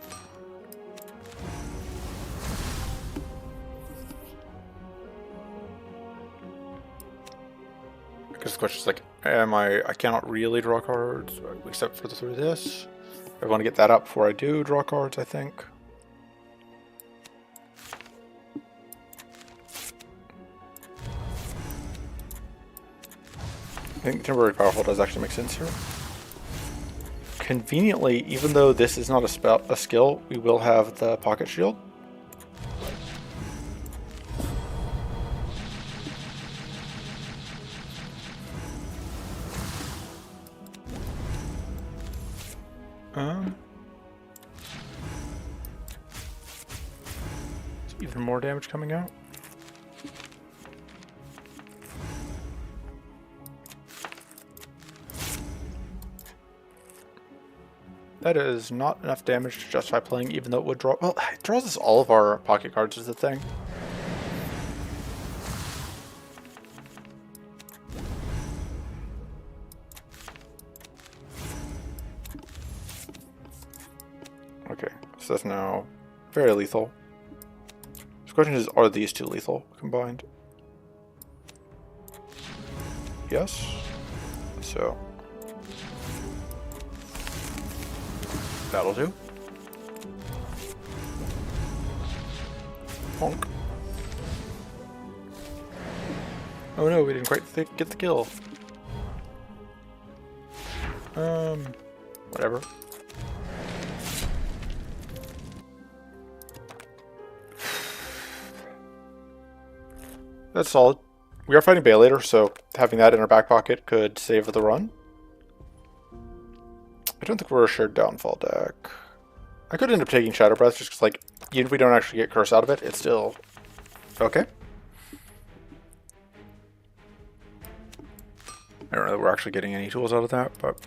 Because the question is like, I cannot really draw cards except for through this. I want to get that up before I do draw cards, I think. I think Temporary Powerful does actually make sense here. Conveniently, even though this is not a skill, we will have the Pocket Shield. Even more damage coming out. That is not enough damage to justify playing, even though it would draw... Well, it draws us all of our pocket cards is the thing. Okay, so that's now very lethal. The question is, are these two lethal combined? Yes. So that'll do. Honk. Oh no, we didn't quite get the kill. Whatever. That's solid. We are fighting Bay later, so having that in our back pocket could save the run. I don't think we're a shared downfall deck. I could end up taking Shadow Breath just because, like, even if we don't actually get Curse out of it, it's still okay. I don't know that we're actually getting any tools out of that, but...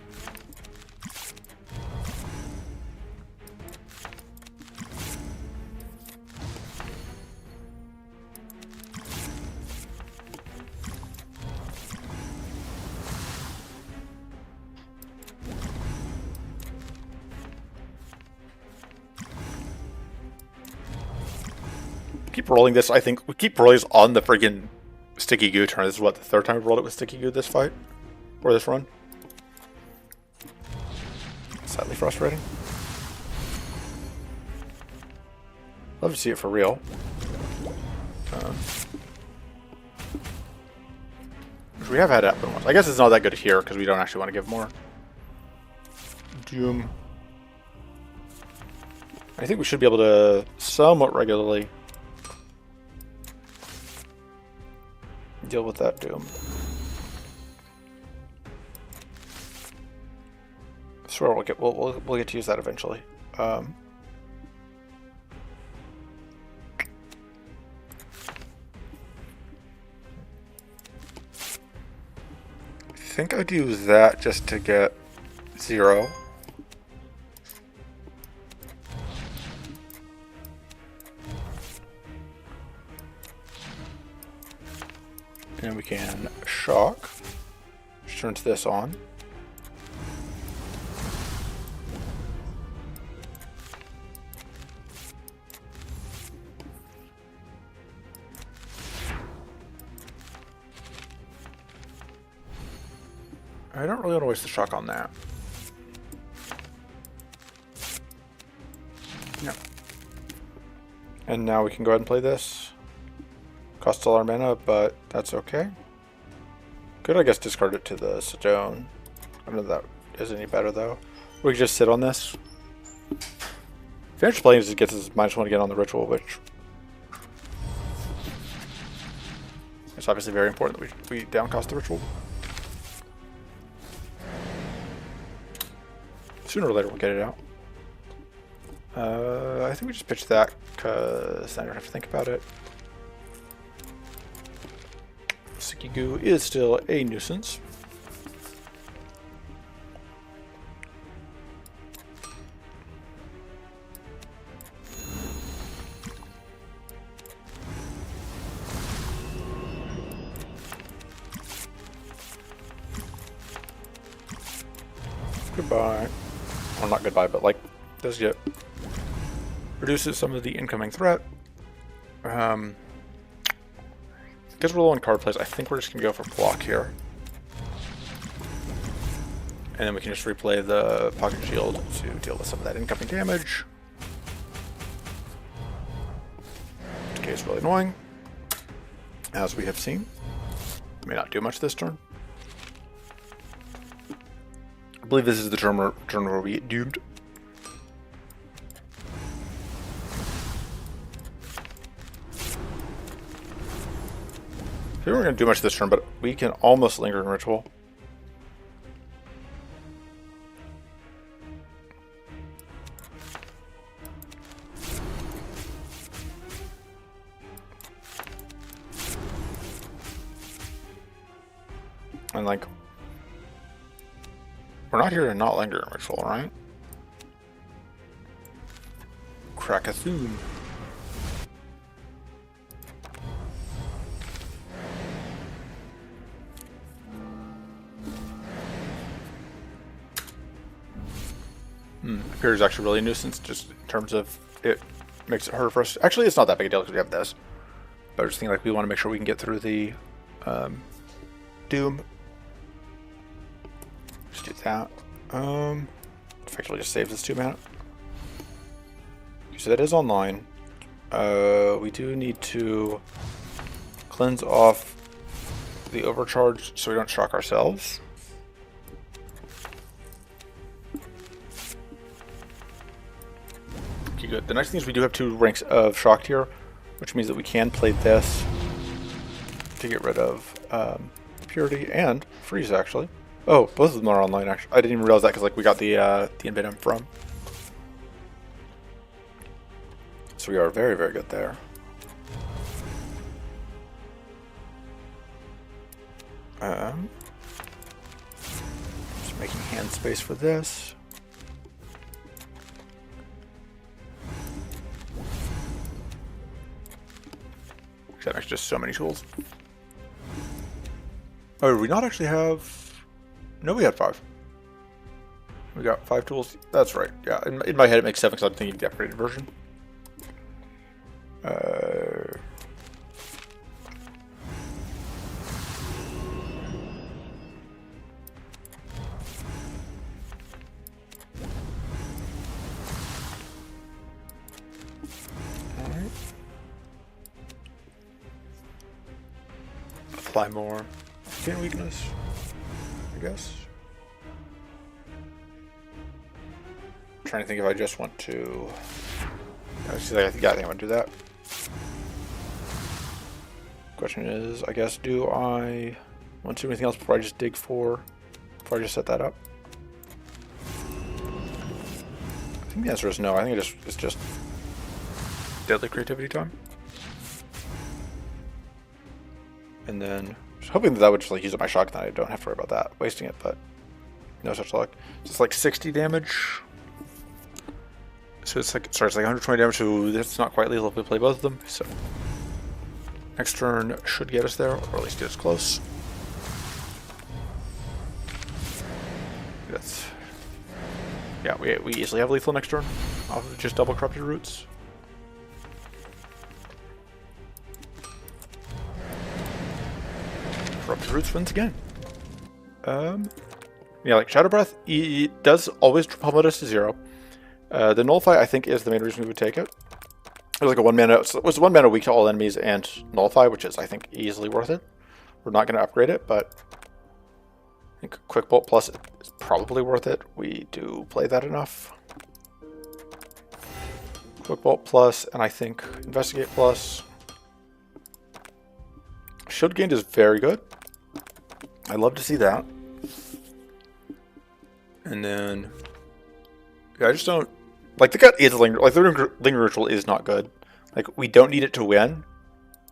keep rolling this. I think we keep rolling this on the friggin' Sticky Goo turn. This is what, the third time we rolled it with Sticky Goo this fight? Or this run? Slightly frustrating. Love to see it for real. We have had it happen once. I guess it's not that good here because we don't actually want to give more. Doom. I think we should be able to somewhat regularly deal with that Doom. I swear we'll get to use that eventually. I think I'd use that just to get 0. And we can shock, which turns this on. I don't really want to waste the shock on that. No. And now we can go ahead and play this. Costs all our mana, but that's okay. Could, I guess, discard it to the stone. I don't know if that is any better, though. We can just sit on this. Advantage playing just gets us -1 again on the ritual, which... it's obviously very important that we downcost the ritual. Sooner or later we'll get it out. I think we just pitch that, because I don't have to think about it. Sticky Goo is still a nuisance. Goodbye. Well, not goodbye, but like, does get reduces some of the incoming threat. Because we're low on card plays, I think we're just going to go for block here. And then we can just replay the Pocket Shield to deal with some of that incoming damage. Decay is really annoying, as we have seen. May not do much this turn. I believe this is the turn where we get doomed. We weren't going to do much this turn, but we can almost linger in Ritual. And like, we're not here to not linger in Ritual, right? Crackathune. Appears actually really a nuisance just in terms of it makes it harder for us. Actually, it's not that big a deal because we have this. But I just think like we want to make sure we can get through the Doom. Just do that. Effectively just saves us 2 mana. So that is online. We do need to cleanse off the overcharge so we don't shock ourselves. Okay, good. The next thing is we do have 2 ranks of shocked here, which means that we can play this to get rid of Purity and Freeze, actually. Oh, both of them are online, actually. I didn't even realize that because like we got the Envenom from. So we are very, very good there. Just making hand space for this. That makes just so many tools. Oh, did we not actually have... No, we had 5. We got 5 tools. That's right. Yeah, in my head it makes 7 because I'm thinking the upgraded version. Alright. Apply more. Skin weakness, I guess. I'm trying to think if I just want to... I think I want to do that. Question is, I guess, do I want to do anything else before I just dig for... Before I just set that up? I think the answer is no. I think it's just deadly creativity time. And then just hoping that would just like use up my shock, then I don't have to worry about that wasting it, but no such luck. It's like 60 damage. So it's like, sorry, it's like 120 damage, so it's not quite lethal if we play both of them. So next turn should get us there, or at least get us close. That's, yeah, we easily have lethal next turn off of just double corrupted roots. Corrupted Roots wins again. Yeah, like Shadow Breath, it does always pummel us to 0. The Nullify, I think, is the main reason we would take it. It was like a 1 mana, it was 1 mana weak to all enemies and Nullify, which is, I think, easily worth it. We're not going to upgrade it, but I think Quick Bolt Plus is probably worth it. We do play that enough. Quick Bolt Plus, and I think Investigate Plus. Shield gained is very good. I'd love to see that. And then, yeah, I just don't like the gut is linger. Like the linger ritual is not good. Like we don't need it to win,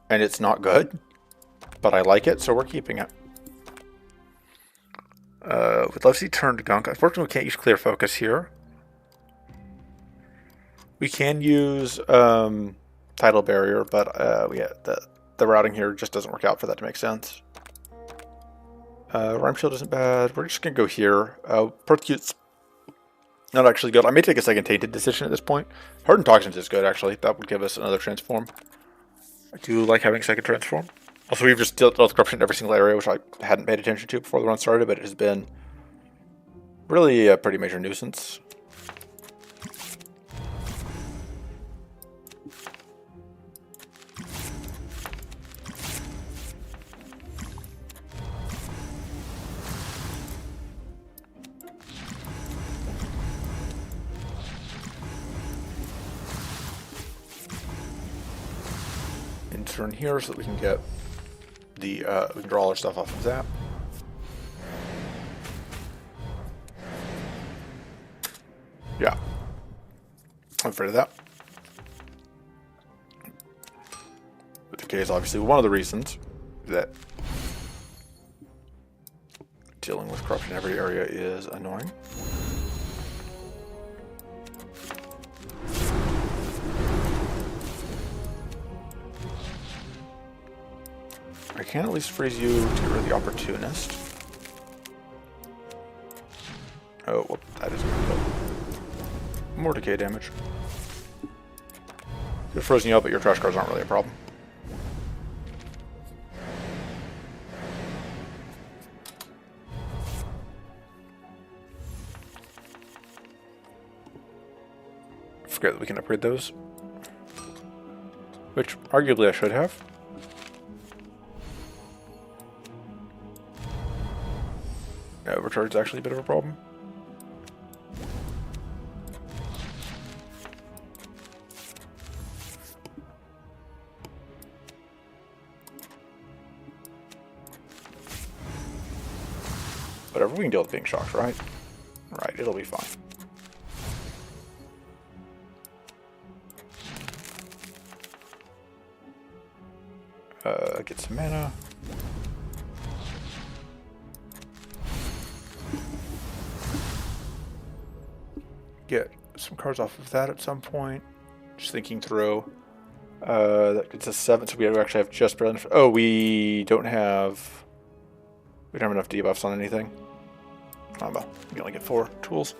and it's not good. But I like it, so we're keeping it. We'd love to see Turned Gunk. Unfortunately, we can't use Clear Focus here. We can use Tidal Barrier, but yeah, the routing here just doesn't work out for that to make sense. Rhyme Shield isn't bad. We're just going to go here. Persecute's not actually good. I may take a second Tainted decision at this point. Hardened Toxins is good, actually. That would give us another transform. I do like having second transform. Also, we've just dealt with corruption in every single area, which I hadn't paid attention to before the run started, but it has been really a pretty major nuisance. Turn here so that we can get the we can draw all our stuff off of that. Yeah, I'm afraid of that. But decay is obviously one of the reasons that dealing with corruption in every area is annoying. I can at least freeze you to get rid of the Opportunist. Oh, whoop, that isn't good. More decay damage. They're frozen you up, but your trash cards aren't really a problem. Forget that we can upgrade those. Which, arguably, I should have. Yeah, overcharge is actually a bit of a problem. Whatever, we can deal with being shocked, right? Right, it'll be fine. Get some mana. Get some cards off of that at some point. Just thinking through. That gets us 7, so we actually have just barely enough. Oh, we don't have enough debuffs on anything. Oh, well, we only get 4 tools.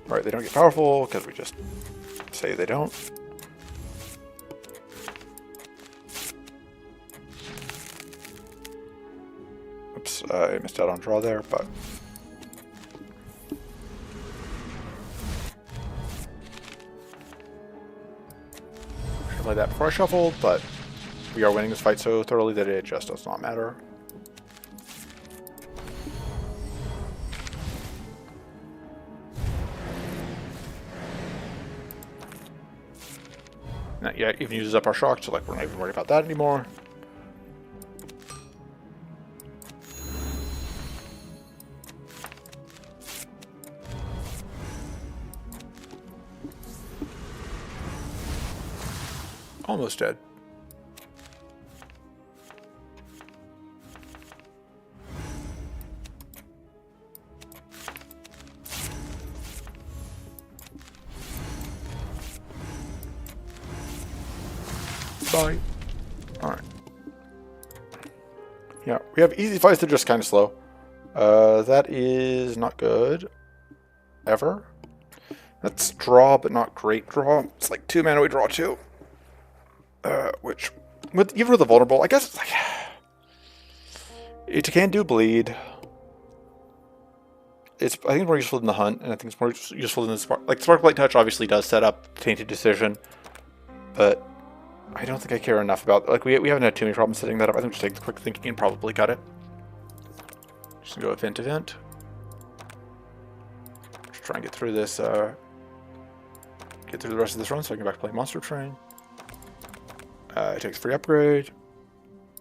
Alright, they don't get powerful because we just say they don't. Oops, I missed out on draw there, but... I should have played that before I shuffled, but we are winning this fight so thoroughly that it just does not matter. Not yet, even uses up our shock, so like we're not even worried about that anymore. Almost dead. Bye. Alright. Yeah, we have easy fights that are just kind of slow. That is not good. Ever. That's draw, but not great draw. It's like 2 mana, we draw 2. Which, even with the vulnerable, I guess it's like... It can do bleed. I think it's more useful than the hunt, and I think it's more useful than the spark. Like, Sparklight Touch obviously does set up Tainted Decision, but I don't think I care enough about... Like, we haven't had too many problems setting that up. I think we'll just take the quick thinking and probably cut it. Just go event to event. Just try and get through this, get through the rest of this run so I can get back to play Monster Train. It takes free upgrade.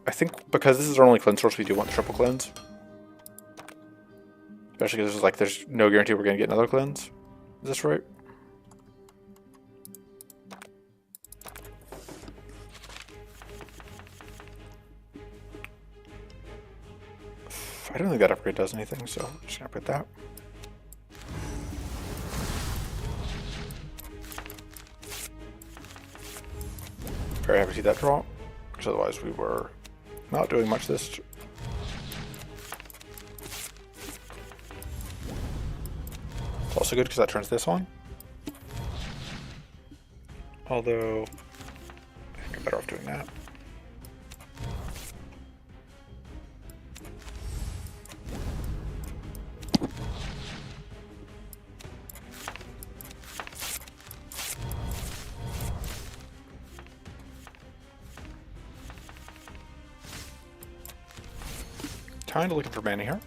I think because this is our only cleanse source, we do want the triple cleanse. Especially because there's no guarantee we're going to get another cleanse. Is this right? I don't think that upgrade does anything, so I'm just going to upgrade that. Very happy to see that draw, because otherwise we were not doing much this. It's also good because that turns this on. Although, I think I'm better off doing that. Kind of looking for mana here.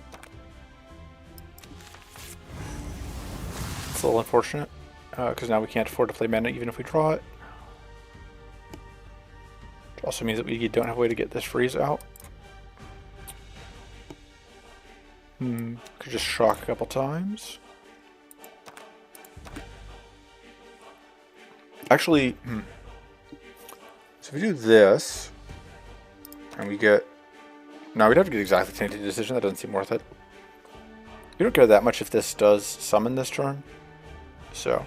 It's a little unfortunate, because now we can't afford to play mana even if we draw it. Which also means that we don't have a way to get this freeze out. Could just shock a couple times. Actually, so if we do this, and we get... No, we'd have to get exactly Tainted Decision. That doesn't seem worth it. We don't care that much if this does summon this turn, so.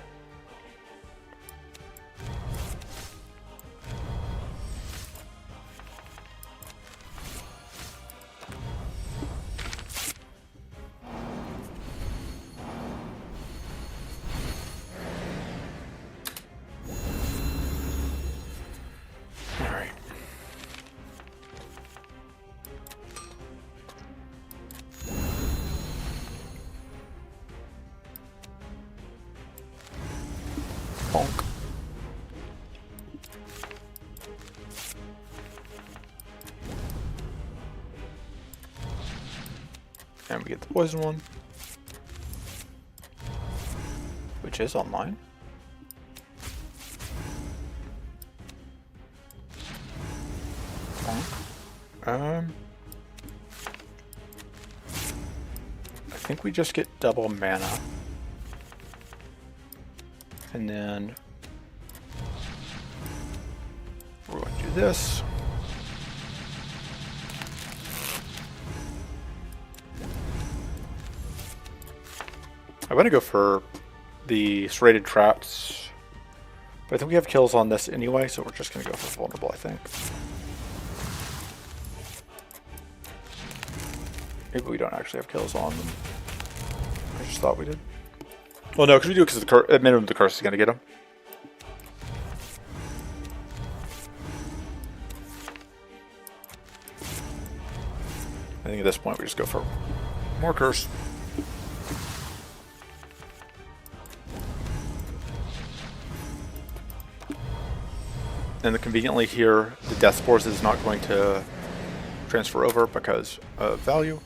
Bonk. And we get the poison one, which is online. Bonk. I think we just get double mana. And then we're going to do this. I want to go for the serrated traps, but I think we have kills on this anyway, so we're just going to go for vulnerable, I think. Maybe we don't actually have kills on them. I just thought we did. Well, no, because we do, because at minimum the curse is going to get him. I think at this point we just go for more curse. And conveniently here, the Death Spores is not going to transfer over because of value.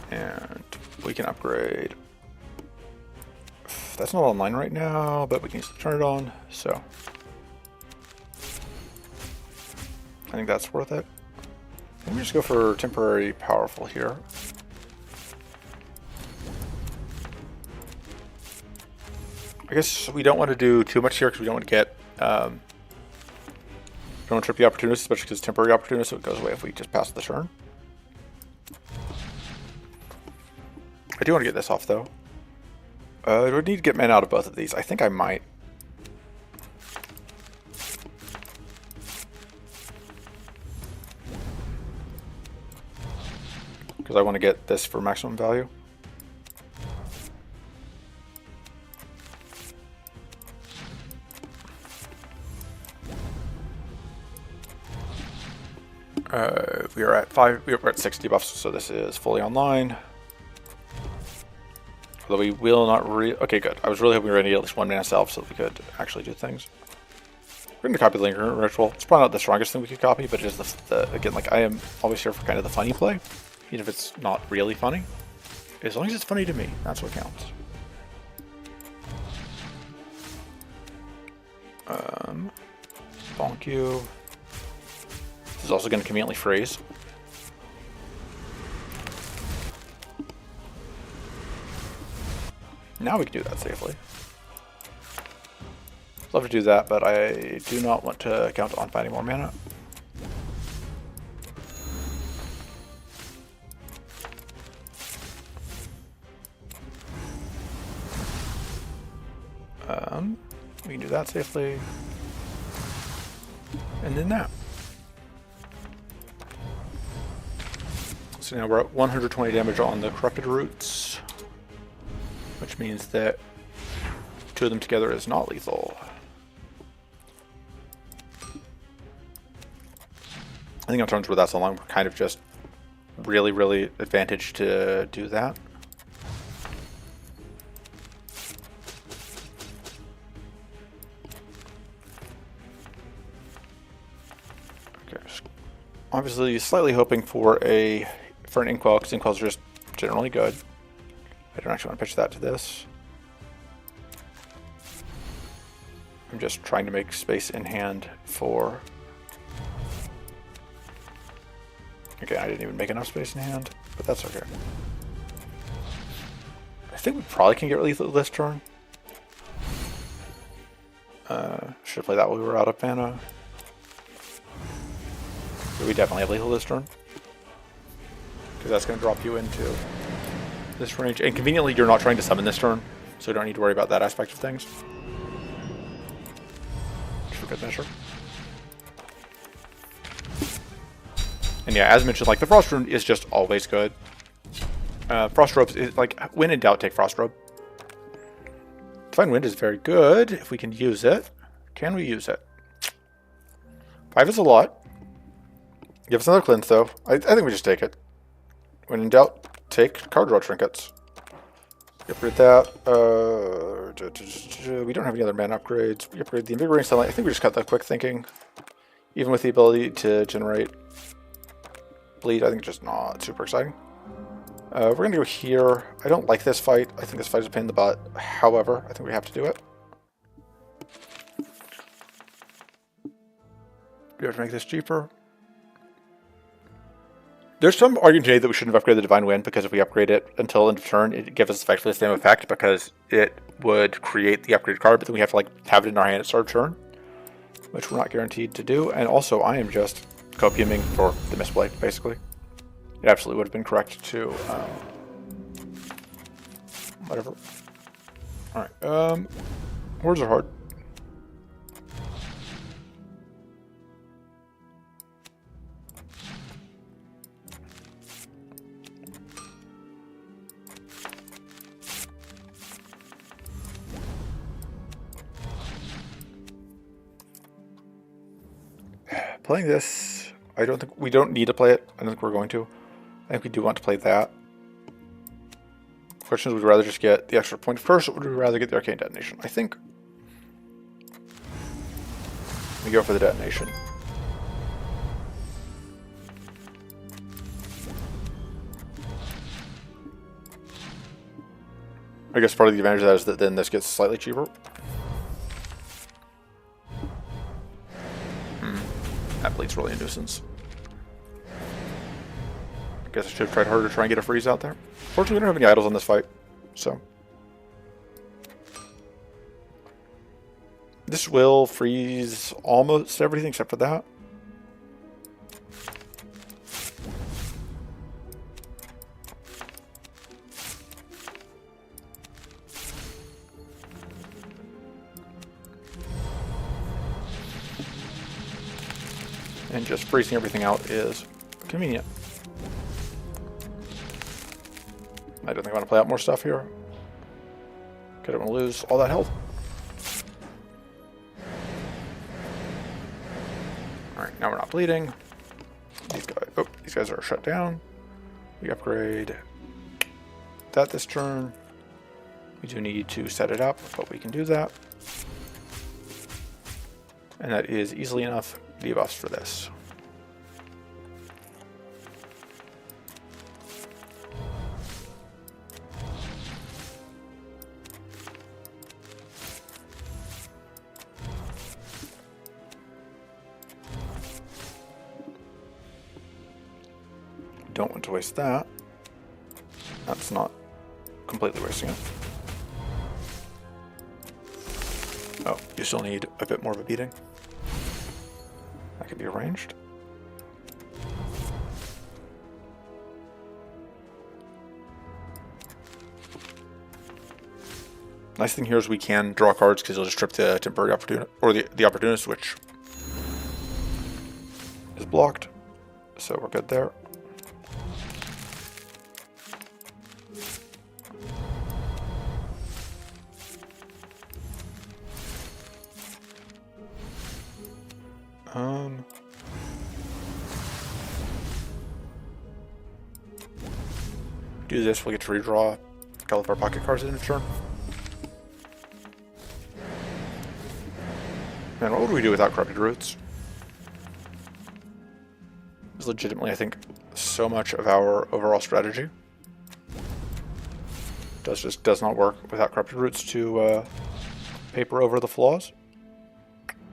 And we can upgrade. That's not online right now, but we can still turn it on, so I think that's worth it. Let me just go for temporary powerful here. I guess we don't want to do too much here because we don't want to get don't want to trip the opportunist, especially because it's temporary opportunist, so it goes away if we just pass the turn. I do want to get this off though. I would need to get mana out of both of these. I think I might. Because I want to get this for maximum value. We are at 60 buffs, so this is fully online. Although we will not okay, good. I was really hoping we were going to get at least one mana salve so that we could actually do things. We're going to copy the Linger Ritual. It's probably not the strongest thing we could copy, but it is again, like, I am always here for kind of the funny play, even if it's not really funny. As long as it's funny to me, that's what counts. Bonk you. This is also going to conveniently freeze. Now we can do that safely. Love to do that, but I do not want to count on finding more mana. We can do that safely. And then that. So now we're at 120 damage on the Corrupted Roots, which means that two of them together is not lethal. I think on turns where that's online, we're kind of just really advantaged to do that. Okay, obviously slightly hoping for an Inkwell, because Inkwells are just generally good. I don't actually want to pitch that to this. I'm just trying to make space in hand for... Okay, I didn't even make enough space in hand, but that's okay. I think we probably can get lethal this turn. Should have played that while we were out of mana. But we definitely have lethal this turn, because that's going to drop you into this range. And conveniently, you're not trying to summon this turn, so you don't need to worry about that aspect of things. Just for good measure. And yeah, as mentioned, like the Frost Rune is just always good. Frost Robes is like, when in doubt, take Frost Robe. Divine Wind is very good if we can use it. Can we use it? 5 is a lot. Give us another cleanse though. I think we just take it. When in doubt, take card draw trinkets. Upgrade that. We don't have any other mana upgrades. We upgrade the Invigorating Sunlight. I think we just got that quick thinking. Even with the ability to generate bleed, I think it's just not super exciting. We're going to go here. I don't like this fight. I think this fight is a pain in the butt. However, I think we have to do it. We have to make this cheaper. There's some argument today that we shouldn't have upgraded the Divine Wind, because if we upgrade it until end of turn, it gives us effectively the same effect, because it would create the upgraded card, but then we have to like have it in our hand at start of turn, which we're not guaranteed to do. And also, I am just copiuming for the misplay, basically. It absolutely would have been correct to, whatever. Alright, words are hard. Playing this, I don't think, we don't need to play it. I don't think we're going to. I think we do want to play that. Question is, would we rather just get the extra point first, or would we rather get the Arcane Detonation? I think we go for the Detonation. I guess part of the advantage of that is that then this gets slightly cheaper. That bleed's really a nuisance. I guess I should have tried harder to try and get a freeze out there. Fortunately, we don't have any idols on this fight, so. This will freeze almost everything except for that. And just freezing everything out is convenient. I don't think I want to play out more stuff here. I don't want to lose all that health. Alright, now we're not bleeding. These guys are shut down. We upgrade that this turn. We do need to set it up, but we can do that. And that is easily enough debuffs for this. Don't want to waste that. That's not completely wasting it. Oh, you still need a bit more of a beating. That could be arranged. Nice thing here is we can draw cards because it'll just trip the temporary opportunist, or the opportunist, which is blocked. So we're good there. Do this, we'll get to redraw a couple of our pocket cards in a turn. Man, what would we do without Corrupted Roots? It's legitimately, I think, so much of our overall strategy. Just does not work without Corrupted Roots to paper over the flaws.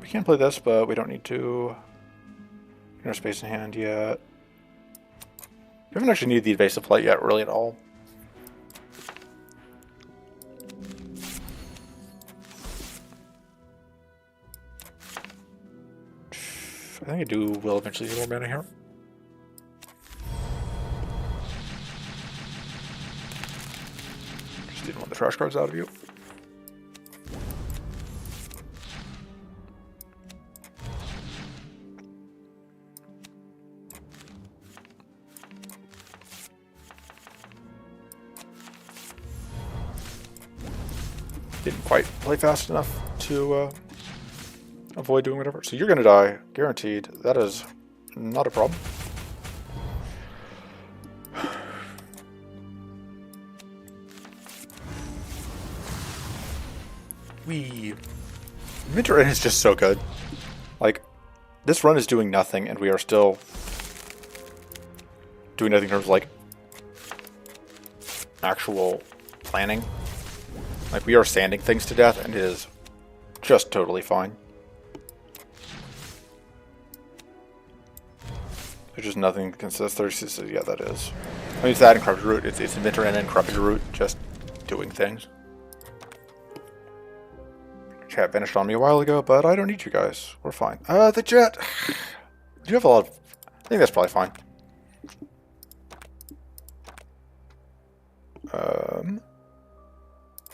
We can play this, but we don't need to. No space in hand yet. We haven't actually needed the Evasive Flight yet, really, at all. I think I will eventually use more mana here. trash cards out of you. Didn't quite play fast enough to avoid doing whatever. So you're going to die, guaranteed. That is not a problem. Winter is just so good. Like, this run is doing nothing, and we are still doing nothing in terms of, like, actual planning. Like, we are sanding things to death, and it is just totally fine. There's just nothing that consists 36. Yeah, that is. I mean, it's that and Corrupted Root. It's Inventor and Corrupted Root just doing things. Chat vanished on me a while ago, but I don't need you guys. We're fine. The jet. You have a lot of... I think that's probably fine.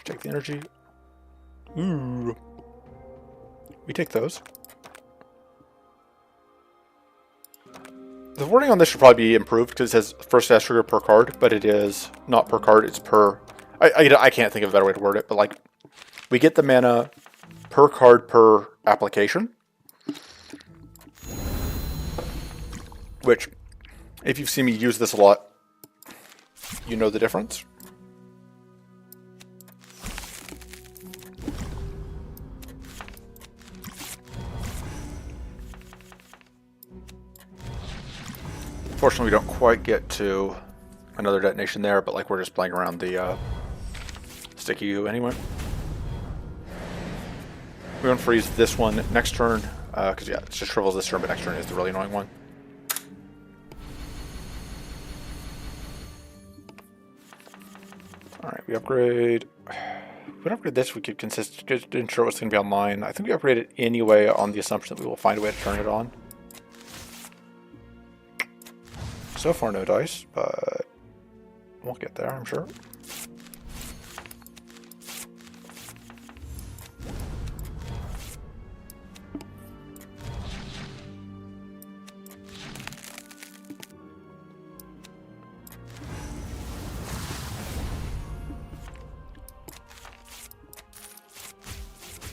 Take the energy. Ooh. We take those. The wording on this should probably be improved because it says first stash trigger per card, but it is not per card, it's per... I can't think of a better way to word it, but like, we get the mana per card per application. Which, if you've seen me use this a lot, you know the difference. Unfortunately, we don't quite get to another detonation there, but like we're just playing around the sticky goo anyway. We're going to freeze this one next turn, because yeah, it just shrivels this turn, but next turn is the really annoying one. Alright, we upgrade. We upgrade this, we could ensure what's going to be online. I think we upgrade it anyway on the assumption that we will find a way to turn it on. So far, no dice, but we'll get there, I'm sure.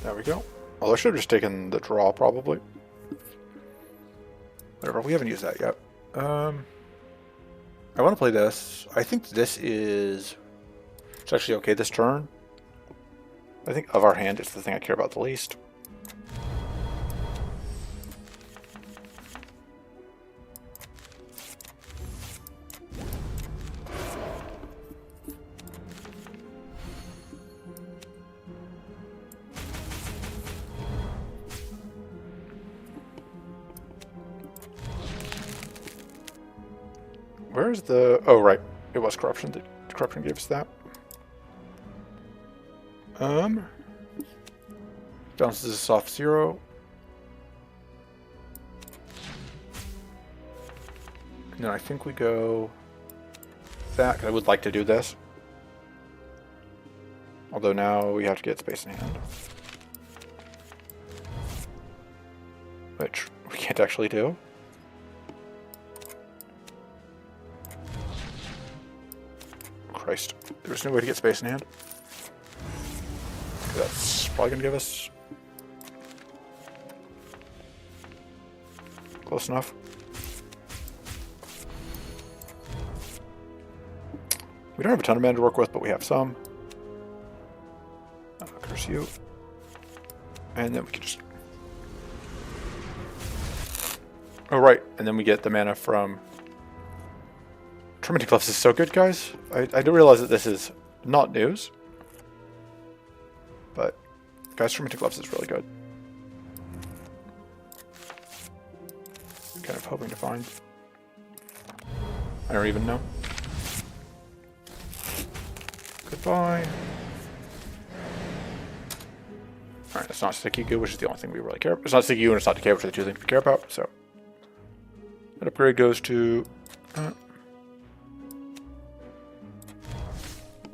There we go. Although I should have just taken the draw, probably. Whatever, we haven't used that yet. I want to play this. I think this is... It's actually okay this turn. I think of our hand, it's the thing I care about the least. Where's the... Oh, right. It was corruption. The corruption gave us that. Bounces a soft 0. And then I think we go that, because I would like to do this. Although now we have to get space in hand. Which we can't actually do. Christ. There's no way to get space in hand. That's probably going to give us... Close enough. We don't have a ton of mana to work with, but we have some. Curse you. And then we can just... Oh, right. And then we get the mana from... Tormenting Glyphs is so good, guys. I do realize that this is not news. But, guys, Tormenting Glyphs is really good. Kind of hoping to find. I don't even know. Goodbye. Alright, it's not Sticky Goo, which is the only thing we really care about. It's not Sticky Goo and it's not Decay, which are the two things we care about, so. That upgrade goes to...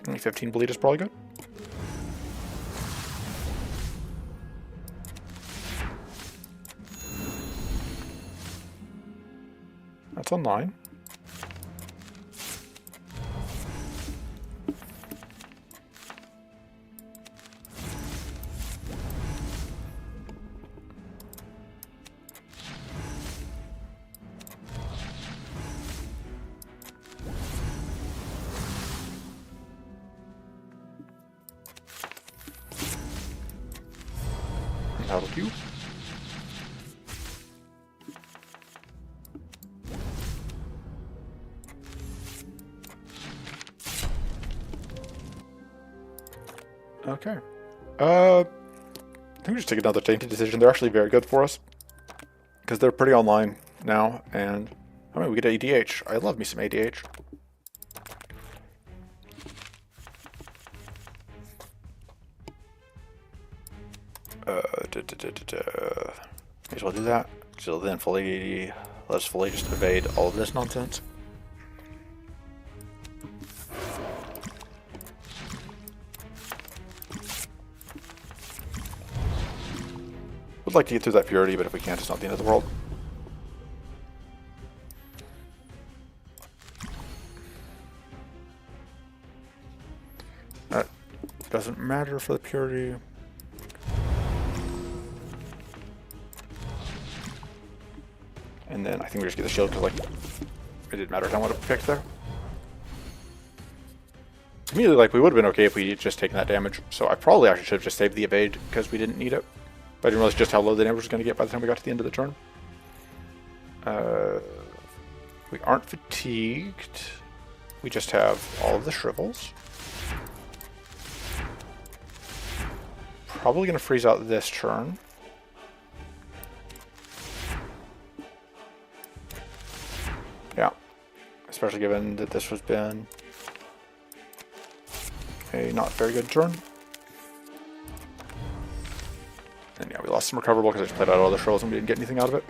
only 15 bleed is probably good. That's online. That'll do. Okay. I think we just take another tainted decision. They're actually very good for us because they're pretty online now, and I mean we get ADH. I love me some ADH. May as well do that. So then let's fully just evade all of this nonsense. Would like to get through that purity, but if we can't, it's not the end of the world. That doesn't matter for the purity. And then I think we just get the shield because, like, it didn't matter how much I picked there. Immediately, like, we would have been okay if we had just taken that damage. So I probably actually should have just saved the evade because we didn't need it. But I didn't realize just how low the damage was going to get by the time we got to the end of the turn. We aren't fatigued. We just have all of the shrivels. Probably going to freeze out this turn. Yeah, especially given that this has been a not very good turn. And yeah, we lost some recoverable because I just played out all the shrivels and we didn't get anything out of it.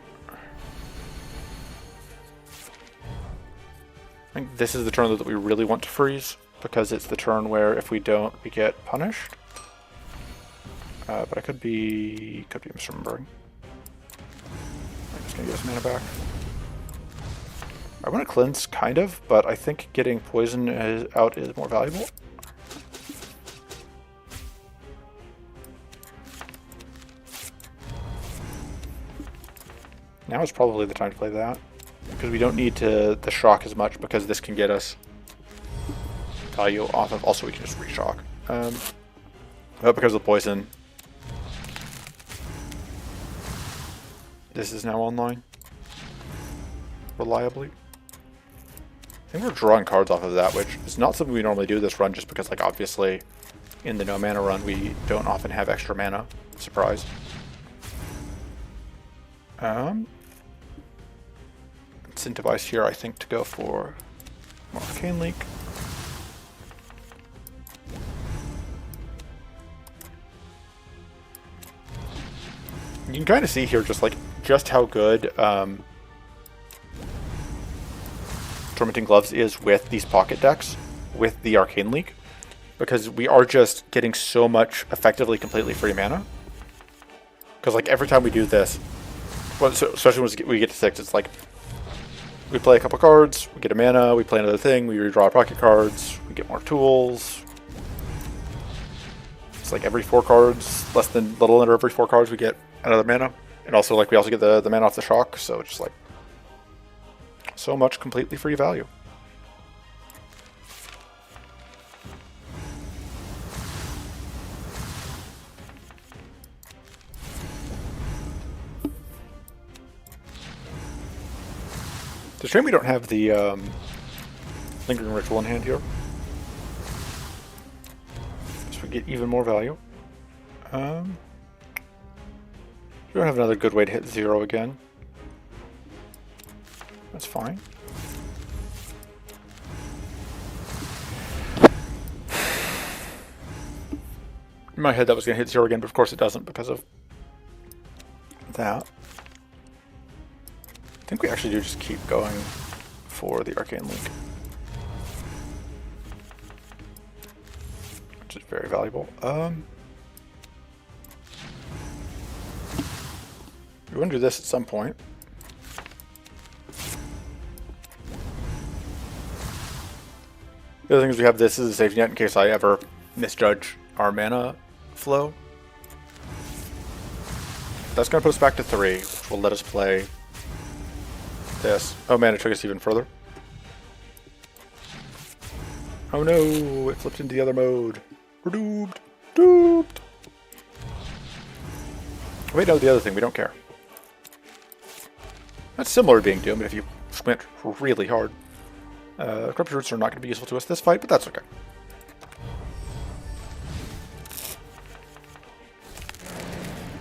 I think this is the turn that we really want to freeze because it's the turn where if we don't, we get punished. But I could be misremembering. I'm just gonna get us mana back. I want to cleanse, kind of, but I think getting poison out is more valuable. Now is probably the time to play that, because we don't need the shock as much, because this can get us value off of. Also, we can just re-shock. But because of poison, this is now online reliably. I think we're drawing cards off of that, which is not something we normally do this run, just because, like, obviously in the no mana run we don't often have extra mana. Surprise. Incentivize here, I think, to go for more Arcane Leak. You can kind of see here just how good Tormenting Gloves is with these pocket decks, with the Arcane Leak, because we are just getting so much effectively completely free mana. Because, like, every time we do this, well, so especially when we get to 6, it's like we play a couple cards, we get a mana, we play another thing, we redraw pocket cards, we get more tools. It's like every 4 cards, little under every 4 cards, we get another mana. And also, like, we also get the mana off the shock, so it's just like so much completely free value. It's a shame we don't have the Lingering Ritual in hand here, so we get even more value. We don't have another good way to hit 0 again. That's fine. In my head that was going to hit 0 again, but of course it doesn't because of that. I think we actually do just keep going for the Arcane Leak, which is very valuable. We want to do this at some point. The other thing is we have this as a safety net in case I ever misjudge our mana flow. That's going to put us back to 3, which will let us play this. Oh man, it took us even further. Oh no, it flipped into the other mode. We're doomed. Doomed. Wait, no, the other thing, we don't care. That's similar to being doomed if you squint really hard. Corrupted Roots are not going to be useful to us this fight, but that's okay.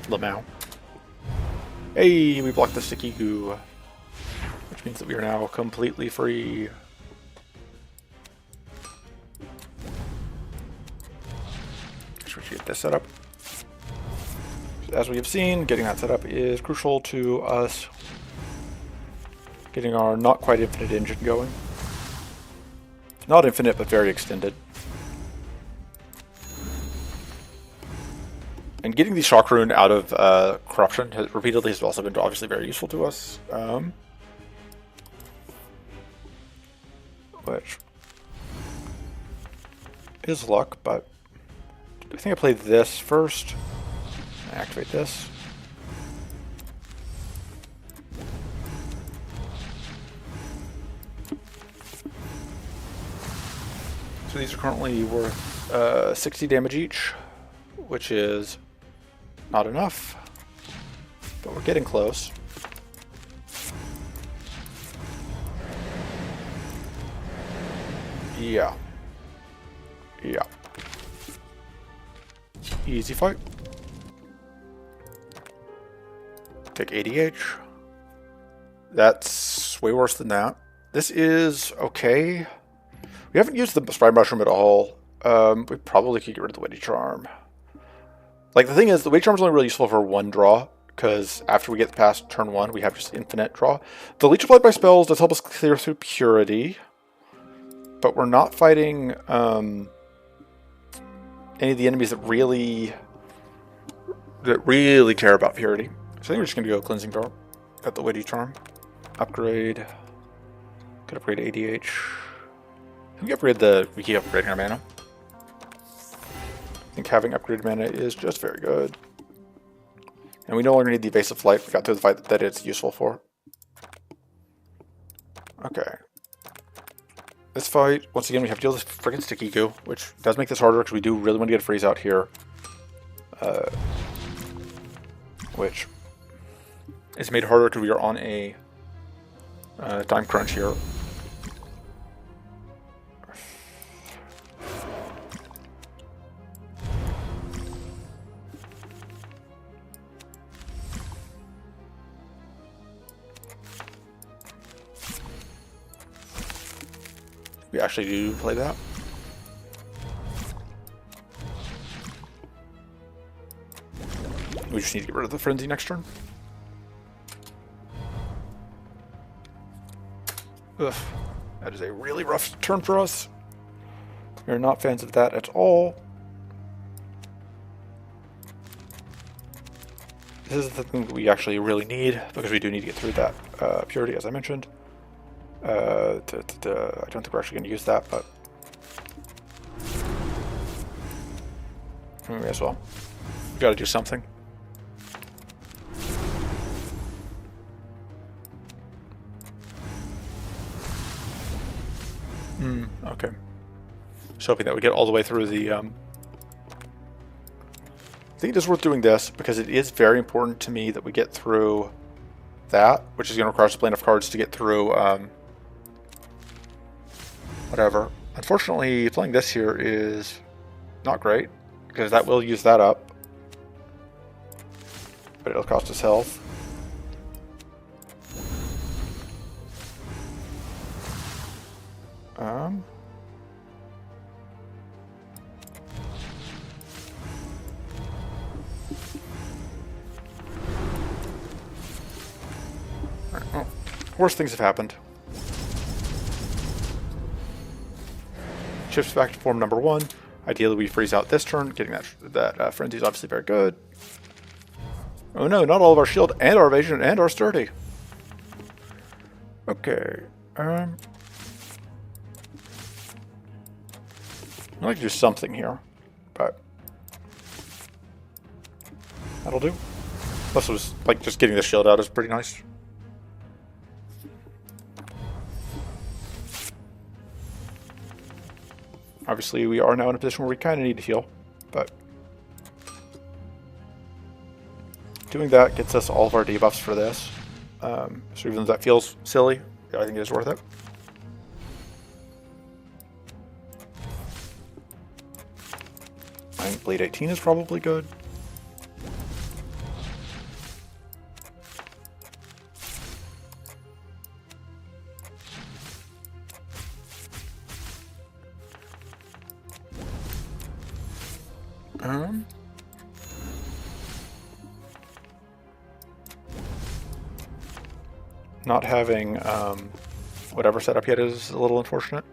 Lamau. Hey, we blocked the sticky goo, which means that we are now completely free. So we should get this set up. As we have seen, getting that set up is crucial to us getting our not quite infinite engine going. Not infinite, but very extended. And getting the Shock Rune out of Corruption repeatedly has also been obviously very useful to us. Which is luck, but I think I played this first. Activate this. So these are currently worth 60 damage each, which is not enough, but we're getting close. Yeah. Yeah. Easy fight. Take 80H. That's way worse than that. This is okay. We haven't used the Spry Mushroom at all. We probably could get rid of the Witty Charm. Like, the thing is, the Witty Charm is only really useful for one draw, because after we get past turn 1, we have just infinite draw. The Leech of Light by spells does help us clear through Purity, but we're not fighting any of the enemies that really care about Purity. So I think we're just going to go Cleansing Dart at the Witty Charm. Upgrade. Could upgrade ADH. We keep upgrading our mana. I think having upgraded mana is just very good. And we no longer need the Evasive Flight. We got through the fight that it's useful for. Okay. This fight, once again, we have to deal with this freaking sticky goo, which does make this harder because we do really want to get a freeze out here. Which is made harder because we are on a time crunch here. We actually do play that. We just need to get rid of the Frenzy next turn. Ugh, that is a really rough turn for us. We're not fans of that at all. This is the thing that we actually really need, because we do need to get through that Purity, as I mentioned. I don't think we're actually going to use that, but we may as well. We got to do something. Okay. Just hoping that we get all the way through the. I think it is worth doing this because it is very important to me that we get through that, which is going to require us to play enough cards to get through. Whatever. Unfortunately, playing this here is not great, because that will use that up. But it'll cost us health. Well, worse things have happened. Shifts back to form number 1. Ideally, we freeze out this turn. Getting that frenzy is obviously very good. Oh no, not all of our shield and our evasion and our sturdy. Okay. I'd like to do something here, but that'll do. Plus, it was like just getting the shield out is pretty nice. Obviously, we are now in a position where we kind of need to heal, but doing that gets us all of our debuffs for this. So even though that feels silly, I think it is worth it. I think Bleed 18 is probably good. Not having whatever setup yet is a little unfortunate.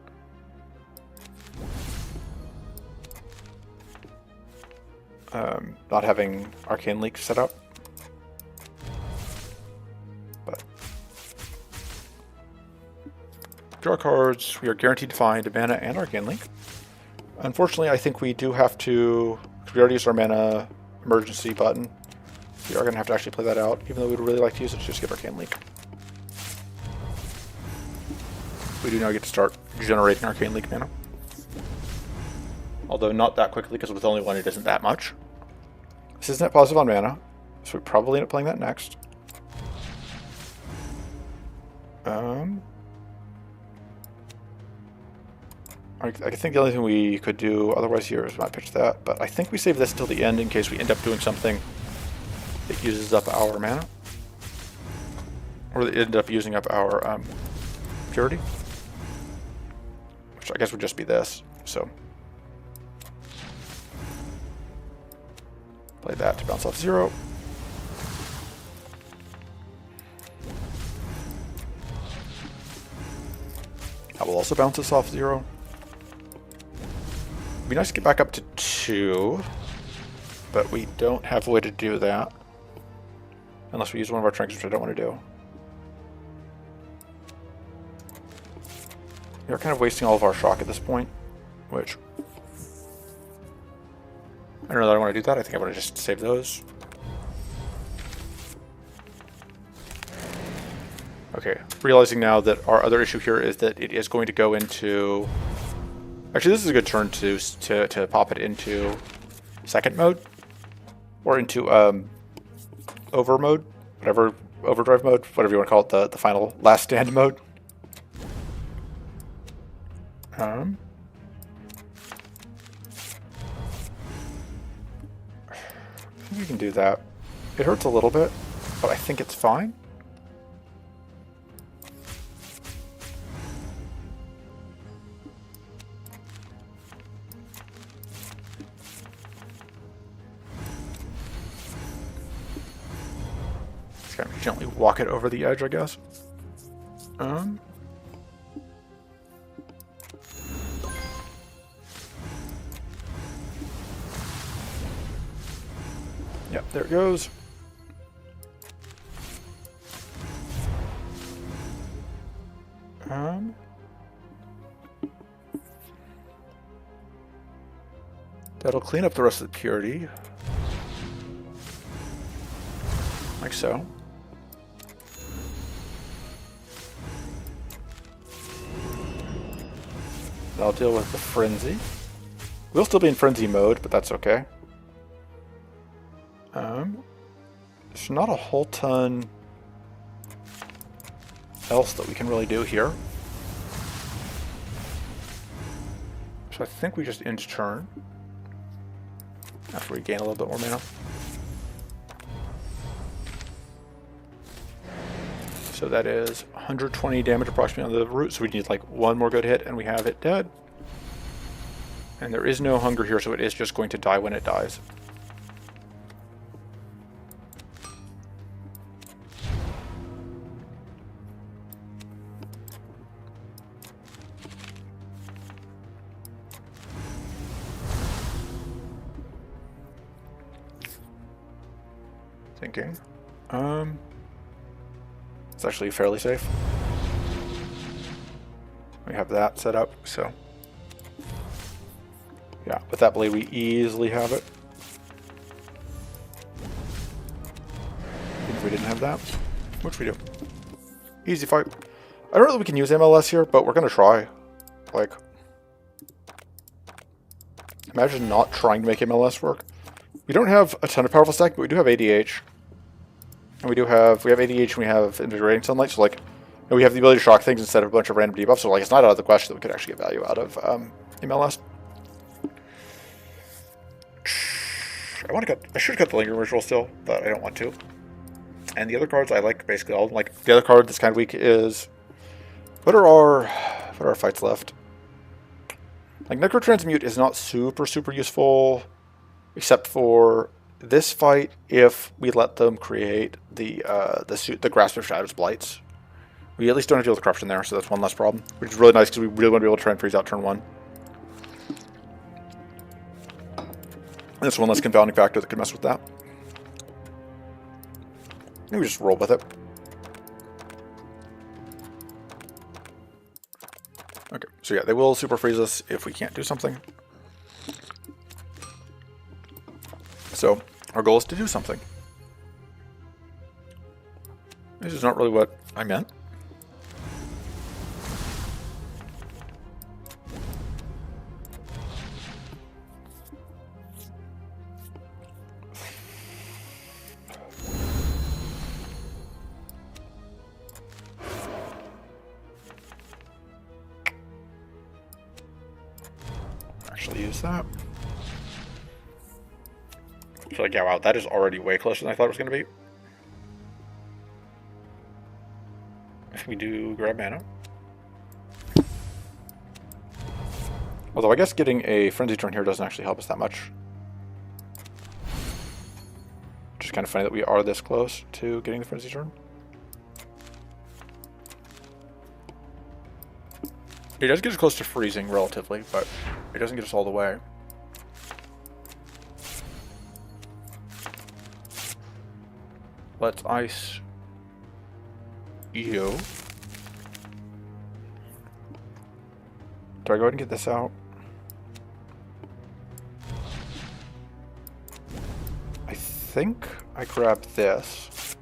Not having Arcane Leak set up. But draw cards, we are guaranteed to find mana and Arcane Leak. Unfortunately, I think we do have to, because we already used our mana emergency button, we are going to have to actually play that out, even though we'd really like to use it to just get Arcane Leak. We do now get to start generating Arcane Leak mana. Although not that quickly, because with only one it isn't that much. This is net positive on mana, so we probably end up playing that next. I think the only thing we could do otherwise here is not pitch that, but I think we save this till the end in case we end up doing something that uses up our mana. Or that end up using up our purity. Which I guess would just be this, so. Play that to bounce off 0. That will also bounce us off 0. It'd be nice to get back up to 2, but we don't have a way to do that. Unless we use one of our trinkets, which I don't want to do. We're kind of wasting all of our shock at this point, which I don't know that I want to do that. I think I want to just save those. Okay, realizing now that our other issue here is that it is going to go into... Actually, this is a good turn to pop it into second mode. Or into over mode. Whatever, overdrive mode. Whatever you want to call it, the final last stand mode. I think we can do that. It hurts a little bit, but I think it's fine. Just kind of gently walk it over the edge, I guess. Yep, there it goes. That'll clean up the rest of the purity. Like so. That'll deal with the frenzy. We'll still be in frenzy mode, but that's okay. There's not a whole ton else that we can really do here. So I think we just end turn after we gain a little bit more mana. So that is 120 damage approximately on the root, so we need like one more good hit and we have it dead. And there is no hunger here, so it is just going to die when it dies. Thinking. It's actually fairly safe. We have that set up, so. Yeah, with that blade, we easily have it. Even if we didn't have that, which we do. Easy fight. I don't know that we can use MLS here, but we're going to try. Like, imagine not trying to make MLS work. We don't have a ton of powerful stack, but we do have ADH. And we have ADH and we have integrating sunlight, so like, and we have the ability to shock things instead of a bunch of random debuffs, so like it's not out of the question that we could actually get value out of MLS. I should cut the lingering ritual still, but I don't want to. And the other cards I like basically all of them. Like the other card that's kind of weak is what are our fights left? Like Necrotransmute is not super useful, except for this fight if we let them create the Grasp of Shadows Blights. We at least don't have to deal with corruption there, so that's one less problem. Which is really nice because we really want to be able to try and freeze out turn 1. And that's one less confounding factor that could mess with that. And we just roll with it. Okay, so yeah, they will super freeze us if we can't do something. So our goal is to do something. This is not really what I meant. Actually use that. So like, yeah, wow, that is already way closer than I thought it was going to be. If we do grab mana. Although I guess getting a frenzy turn here doesn't actually help us that much. Just kind of funny that we are this close to getting the frenzy turn. It does get us close to freezing relatively, but it doesn't get us all the way. Let's ice you. Do I go ahead and get this out? I think I grab this.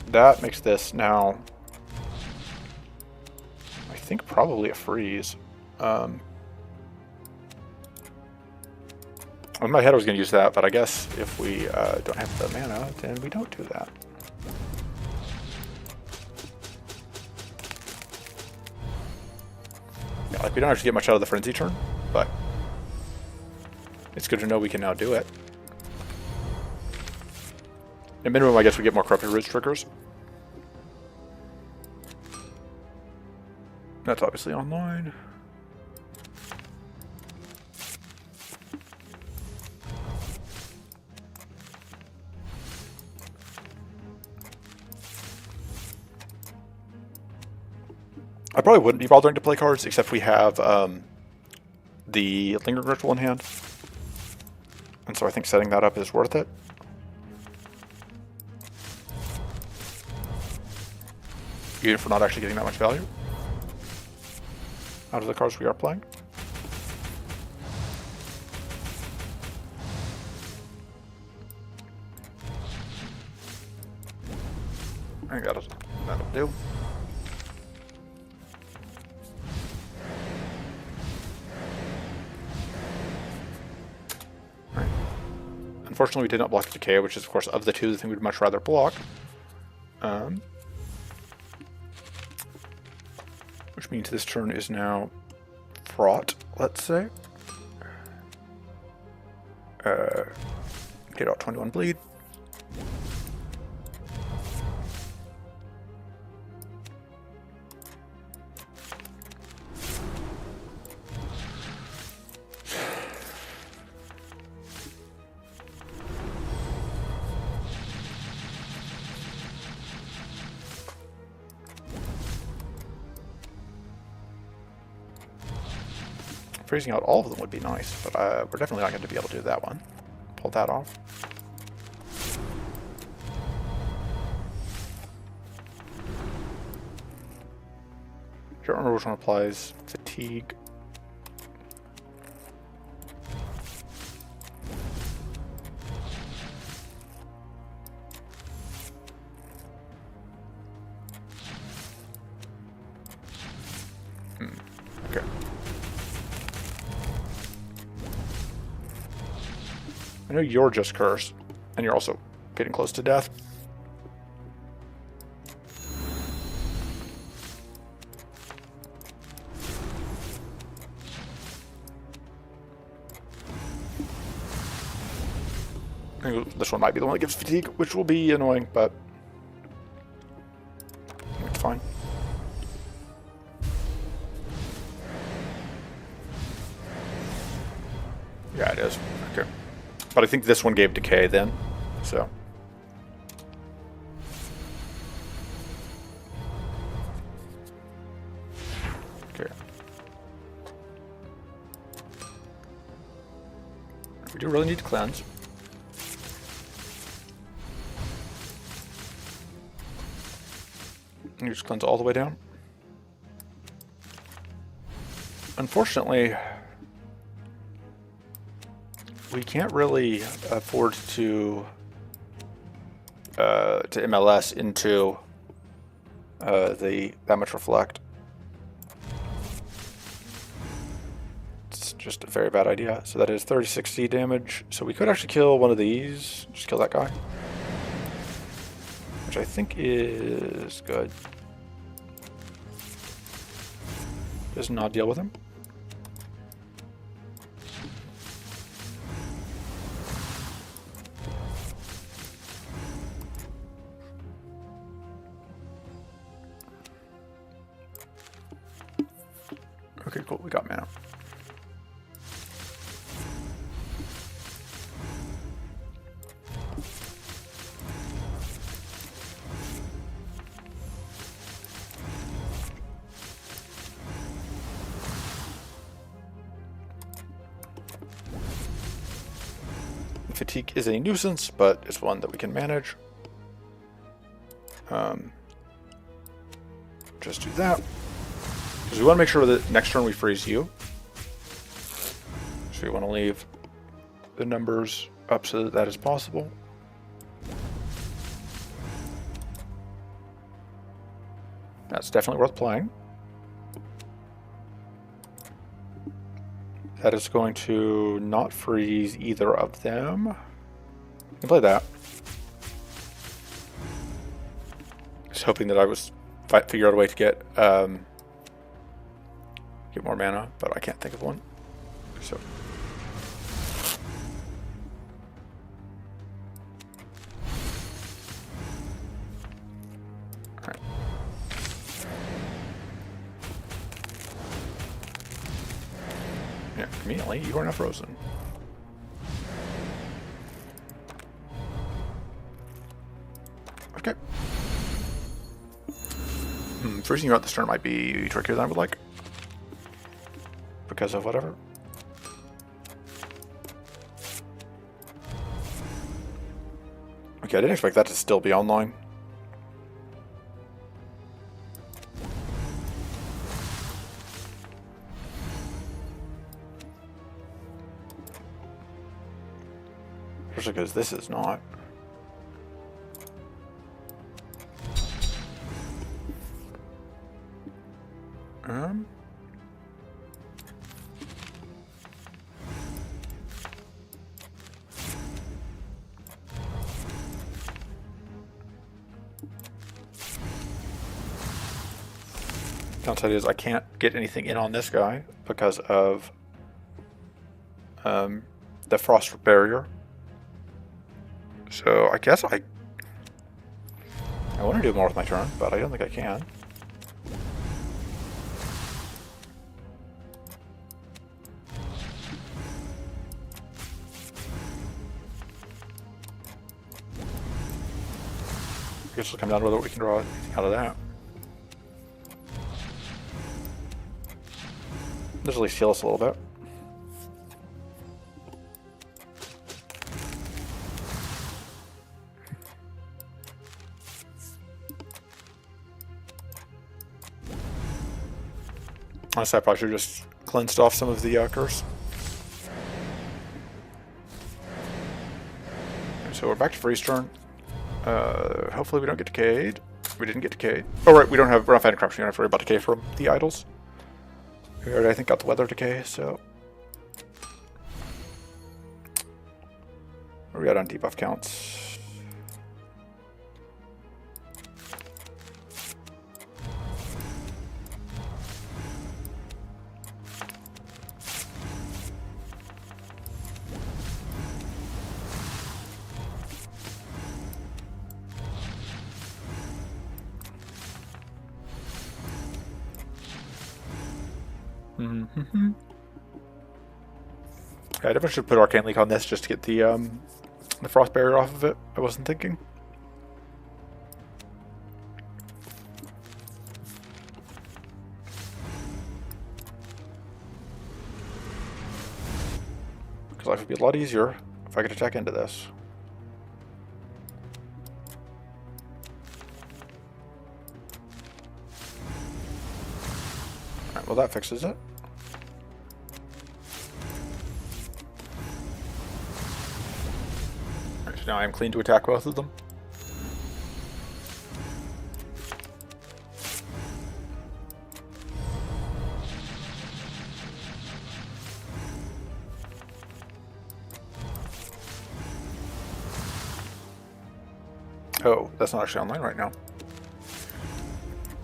That makes this now, I think, probably a freeze. In my head I was going to use that, but I guess if we don't have the mana, then we don't do that. Yeah, like we don't actually get much out of the frenzy turn, but it's good to know we can now do it. At minimum, I guess we get more Corrupted Roots triggers. That's obviously online. I probably wouldn't be bothering to play cards, except we have the Lingering Ritual in hand. And so I think setting that up is worth it. Even if we're not actually getting that much value out of the cards we are playing. I think that'll do. Unfortunately, we did not block the Decay, which is, of course, of the two, the thing we'd much rather block. Which means this turn is now fraught, let's say. Get out 21 bleed. Freezing out all of them would be nice, but we're definitely not going to be able to do that one. Pull that off. Don't remember which one applies fatigue. I know you're just cursed, and you're also getting close to death. I think this one might be the one that gives fatigue, which will be annoying, but it's fine. Yeah, it is. Okay. But I think this one gave decay then, so. Okay. We do really need to cleanse. You just cleanse all the way down. Unfortunately, we can't really afford to MLS into that much reflect. It's just a very bad idea. So that is 30-60 damage. So we could actually kill one of these. Just kill that guy, which I think is good. Does not deal with him. Okay, cool. We got mana. Fatigue is a nuisance, but it's one that we can manage. Just do that. Because we want to make sure that next turn we freeze you. So we want to leave the numbers up so that that is possible. That's definitely worth playing. That is going to not freeze either of them. You can play that. Just hoping that I was figure out a way to get more mana, but I can't think of one. So. Alright. Yeah, conveniently, you are not frozen. Okay. Freezing you out this turn might be trickier than I would like. Because of whatever. Okay, I didn't expect that to still be online. Especially because this is not. Downside is I can't get anything in on this guy because of the frost barrier. So I guess I want to do more with my turn, but I don't think I can. I guess it'll come down to whether we can draw anything out of that. This will at least heal us a little bit. Honestly, I probably should have just cleansed off some of the curse. So we're back to freeze turn. Hopefully we don't get decayed. We didn't get decayed. Oh right, we're not fighting corruption. We don't have to worry about decay from the idols. We already, I think, got the weather decay, so. Where are we at on debuff counts? Mm-hmm. I definitely should put Arcane Leak on this just to get the frost barrier off of it. I wasn't thinking. Because life would be a lot easier if I could attack into this. Alright, well that fixes it. Now I'm clean to attack both of them. Oh, that's not actually online right now.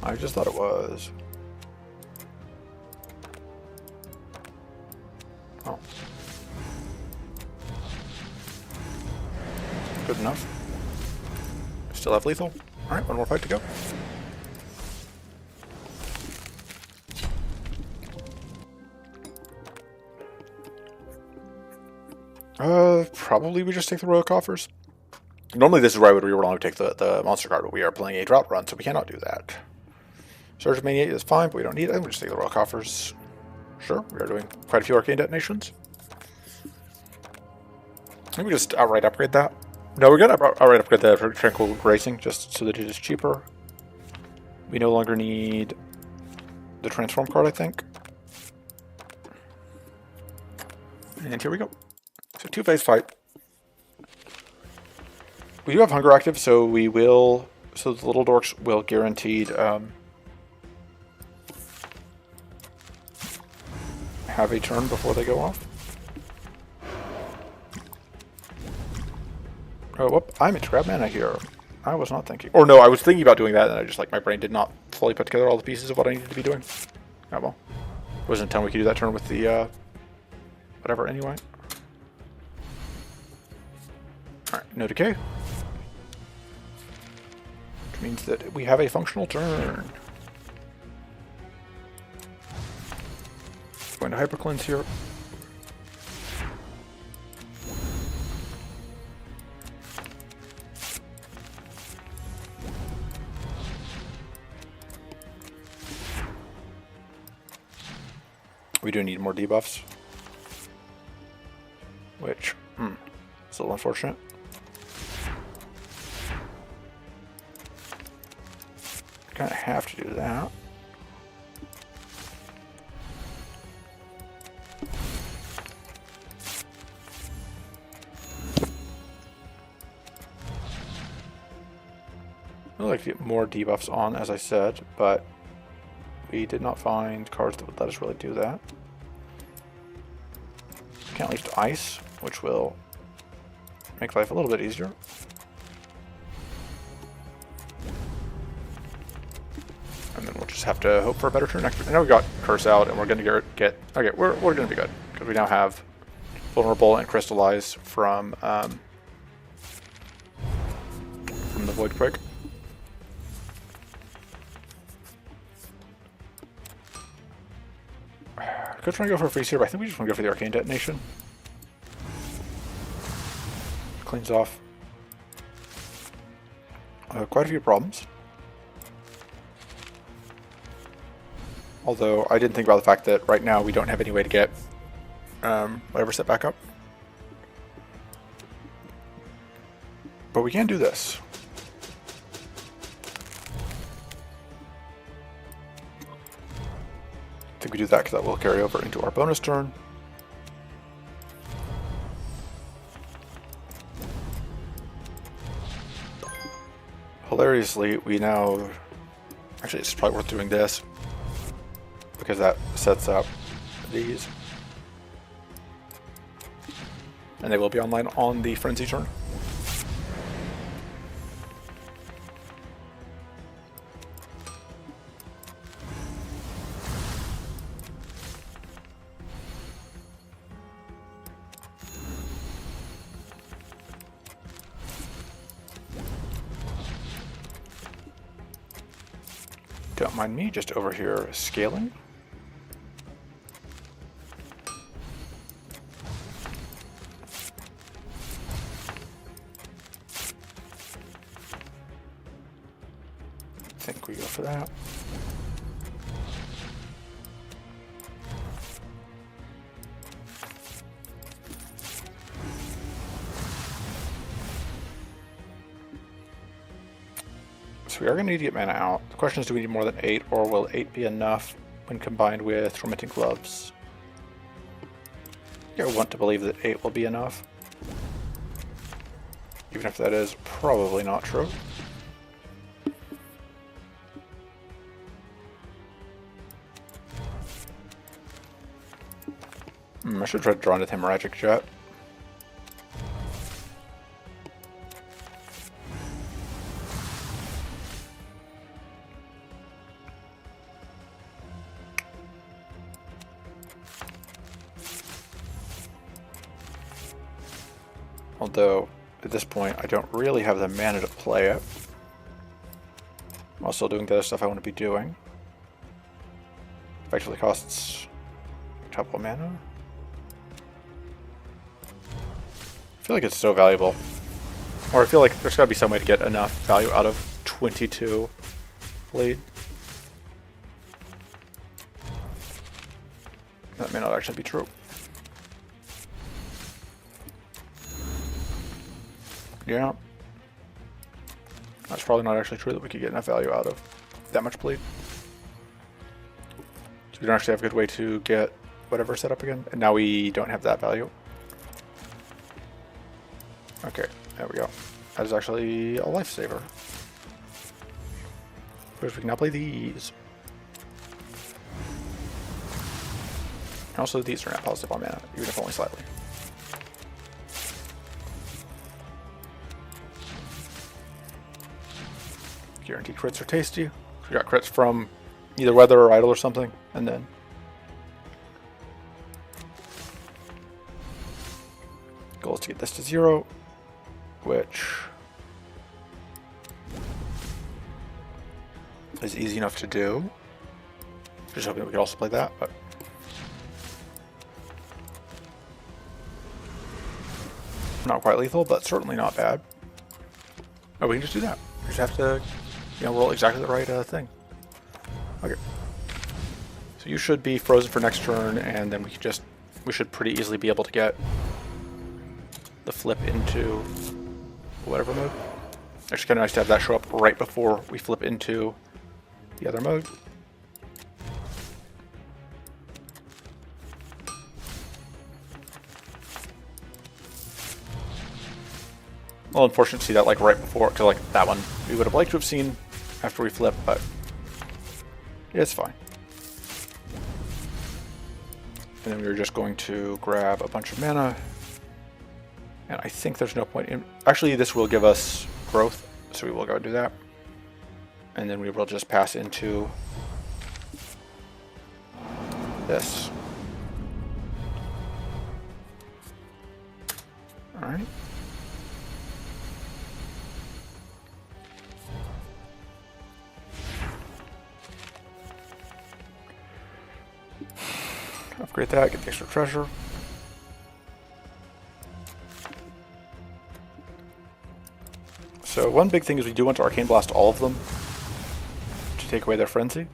I just thought it was. Oh. Good enough. Still have lethal. Alright, one more fight to go. Probably we just take the Royal Coffers. Normally this is where I would reroll and take the Monster card, but we are playing a Drought run, so we cannot do that. Surge of Mania is fine, but we don't need it. We'll just take the Royal Coffers. Sure, we are doing quite a few Arcane detonations. Maybe we just outright upgrade that. No, we're going to outright upgrade the Tranquil Racing, just so that it is cheaper. We no longer need the Transform card, I think. And here we go. So 2-phase fight. We do have Hunger active, so we will... So the Little Dorks will guaranteed have a turn before they go off. Oh, whoop, I meant to grab mana here. I was not thinking. Or no, I was thinking about doing that, and I just, like, my brain did not fully put together all the pieces of what I needed to be doing. Oh well. Wasn't telling we could do that turn with the, whatever, anyway. Alright, no decay. Which means that we have a functional turn. Going to Hyper Cleanse here. We do need more debuffs, which is a little unfortunate. Kind of have to do that. I'd like to get more debuffs on, as I said, but we did not find cards that would let us really do that. Can't leave to ice, which will make life a little bit easier. And then we'll just have to hope for a better turn next turn. I know we got Curse out, and we're going to get okay, we're going to be good, because we now have Vulnerable and Crystallize from the Void Quake. Could try to go for a freeze here, but I think we just want to go for the Arcane Detonation. Cleans off quite a few problems. Although I didn't think about the fact that right now we don't have any way to get whatever set back up. But we can do this. I think we do that because that will carry over into our bonus turn. Hilariously, we now... Actually, it's probably worth doing this, because that sets up these. and they will be online on the Frenzy turn. Don't mind me, just over here scaling. I think we go for that. So we are going to need to get mana out. The question is, do we need more than 8, or will 8 be enough when combined with Tormenting Gloves? I want to believe that 8 will be enough. Even if that is probably not true. I should try to draw into Hemorrhagic Jet. Although, at this point, I don't really have the mana to play it. I'm also doing the other stuff I want to be doing. Effectively costs a couple of mana. I feel like it's so valuable. Or I feel like there's got to be some way to get enough value out of 22 bleed. That may not actually be true. Yeah. That's probably not actually true that we could get enough value out of that much bleed. So we don't actually have a good way to get whatever set up again. And now we don't have that value. Okay, there we go. That is actually a lifesaver. Because we can now play these. Also, these are not positive on mana, even if only slightly. Guaranteed crits are tasty. We got crits from either weather or idle or something, and then goal is to get this to 0, which is easy enough to do. Just hoping we could also play that, but not quite lethal, but certainly not bad. Oh, we can just do that. We just have to, roll exactly the right thing. Okay. So you should be frozen for next turn, and then we should pretty easily be able to get the flip into whatever mode. Actually, kind of nice to have that show up right before we flip into the other mode. Well, unfortunate to see that right before, because that one we would have liked to have seen after we flip, but yeah, it's fine. And then we were just going to grab a bunch of mana, and I think there's no point in. Actually, this will give us growth, so we will go and do that, and then we will just pass into this. All right. Upgrade that, get the extra treasure. So one big thing is we do want to Arcane Blast all of them to take away their frenzy.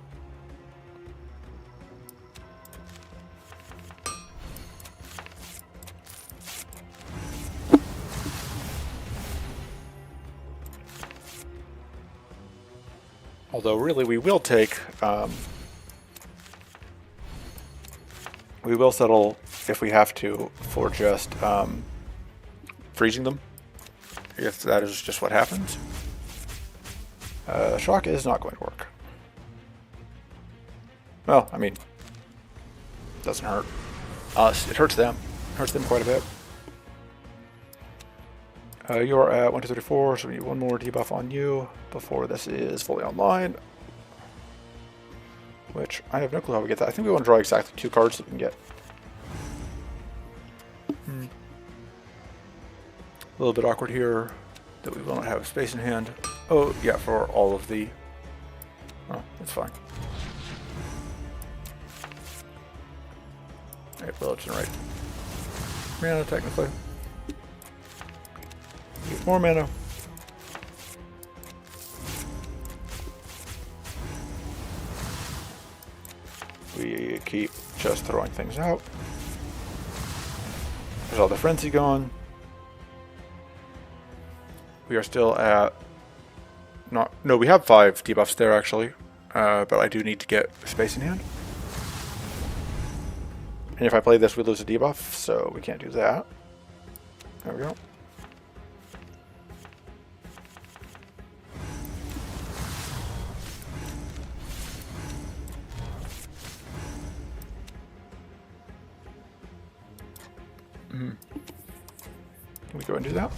Although really we will take we will settle, if we have to, for just freezing them, if that is just what happens. Shock is not going to work. Well, I mean, it doesn't hurt us. It hurts them. It hurts them quite a bit. You're at 1 to 34, so we need one more debuff on you before this is fully online. Which, I have no clue how we get that. I think we want to draw exactly 2 cards that we can get. A little bit awkward here that we will not have space in hand. Oh, yeah, for all of the... Oh, that's fine. Alright, well, generate mana, technically. Get more mana. We keep just throwing things out. There's all the frenzy gone. We are still at... No, we have 5 debuffs there, actually. But I do need to get space in hand. And if I play this, we lose a debuff, so we can't do that. There we go. Can we go and do that?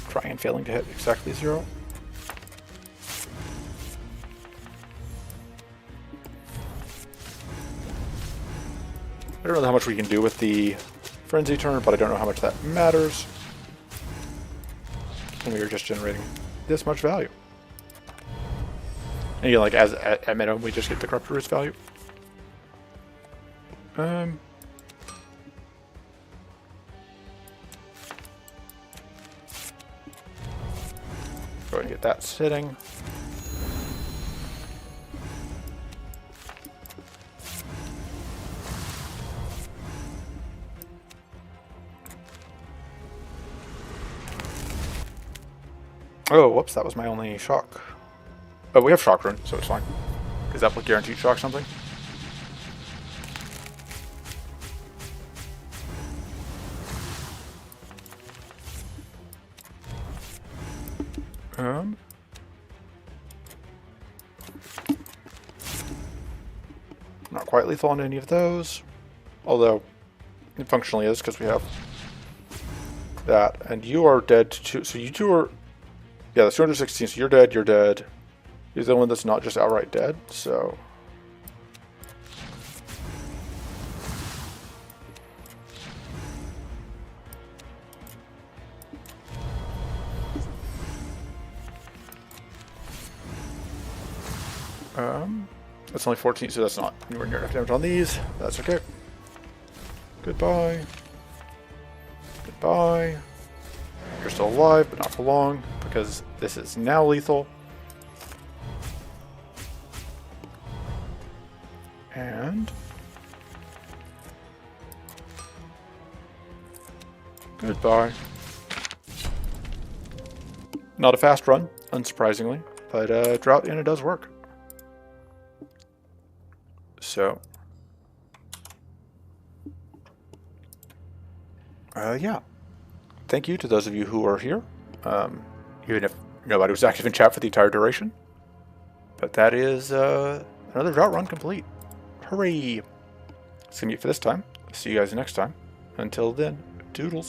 Try and failing to hit exactly 0. I don't know how much we can do with the frenzy turn, but I don't know how much that matters. And we are just generating this much value. And again, like as at minimum, we just get the corrupt roots value. Go ahead and get that sitting. Oh, whoops, that was my only shock. Oh, we have shock rune, so it's fine. Is that what guaranteed shock something? Not quite lethal on any of those. Although, it functionally is, because we have that. And you are dead too, so you two are... Yeah, that's 216, so you're dead, you're dead. You're the one that's not just outright dead, so... That's only 14, so that's not anywhere near enough damage on these. That's okay. Goodbye. Goodbye. You're still alive, but not for long, because this is now lethal. And... goodbye. Not a fast run, unsurprisingly, but Drought and it does work. So, yeah. Thank you to those of you who are here, even if nobody was active in chat for the entire duration. But that is another Drought run complete. Hooray! That's going to be it for this time. See you guys next time. Until then, doodles.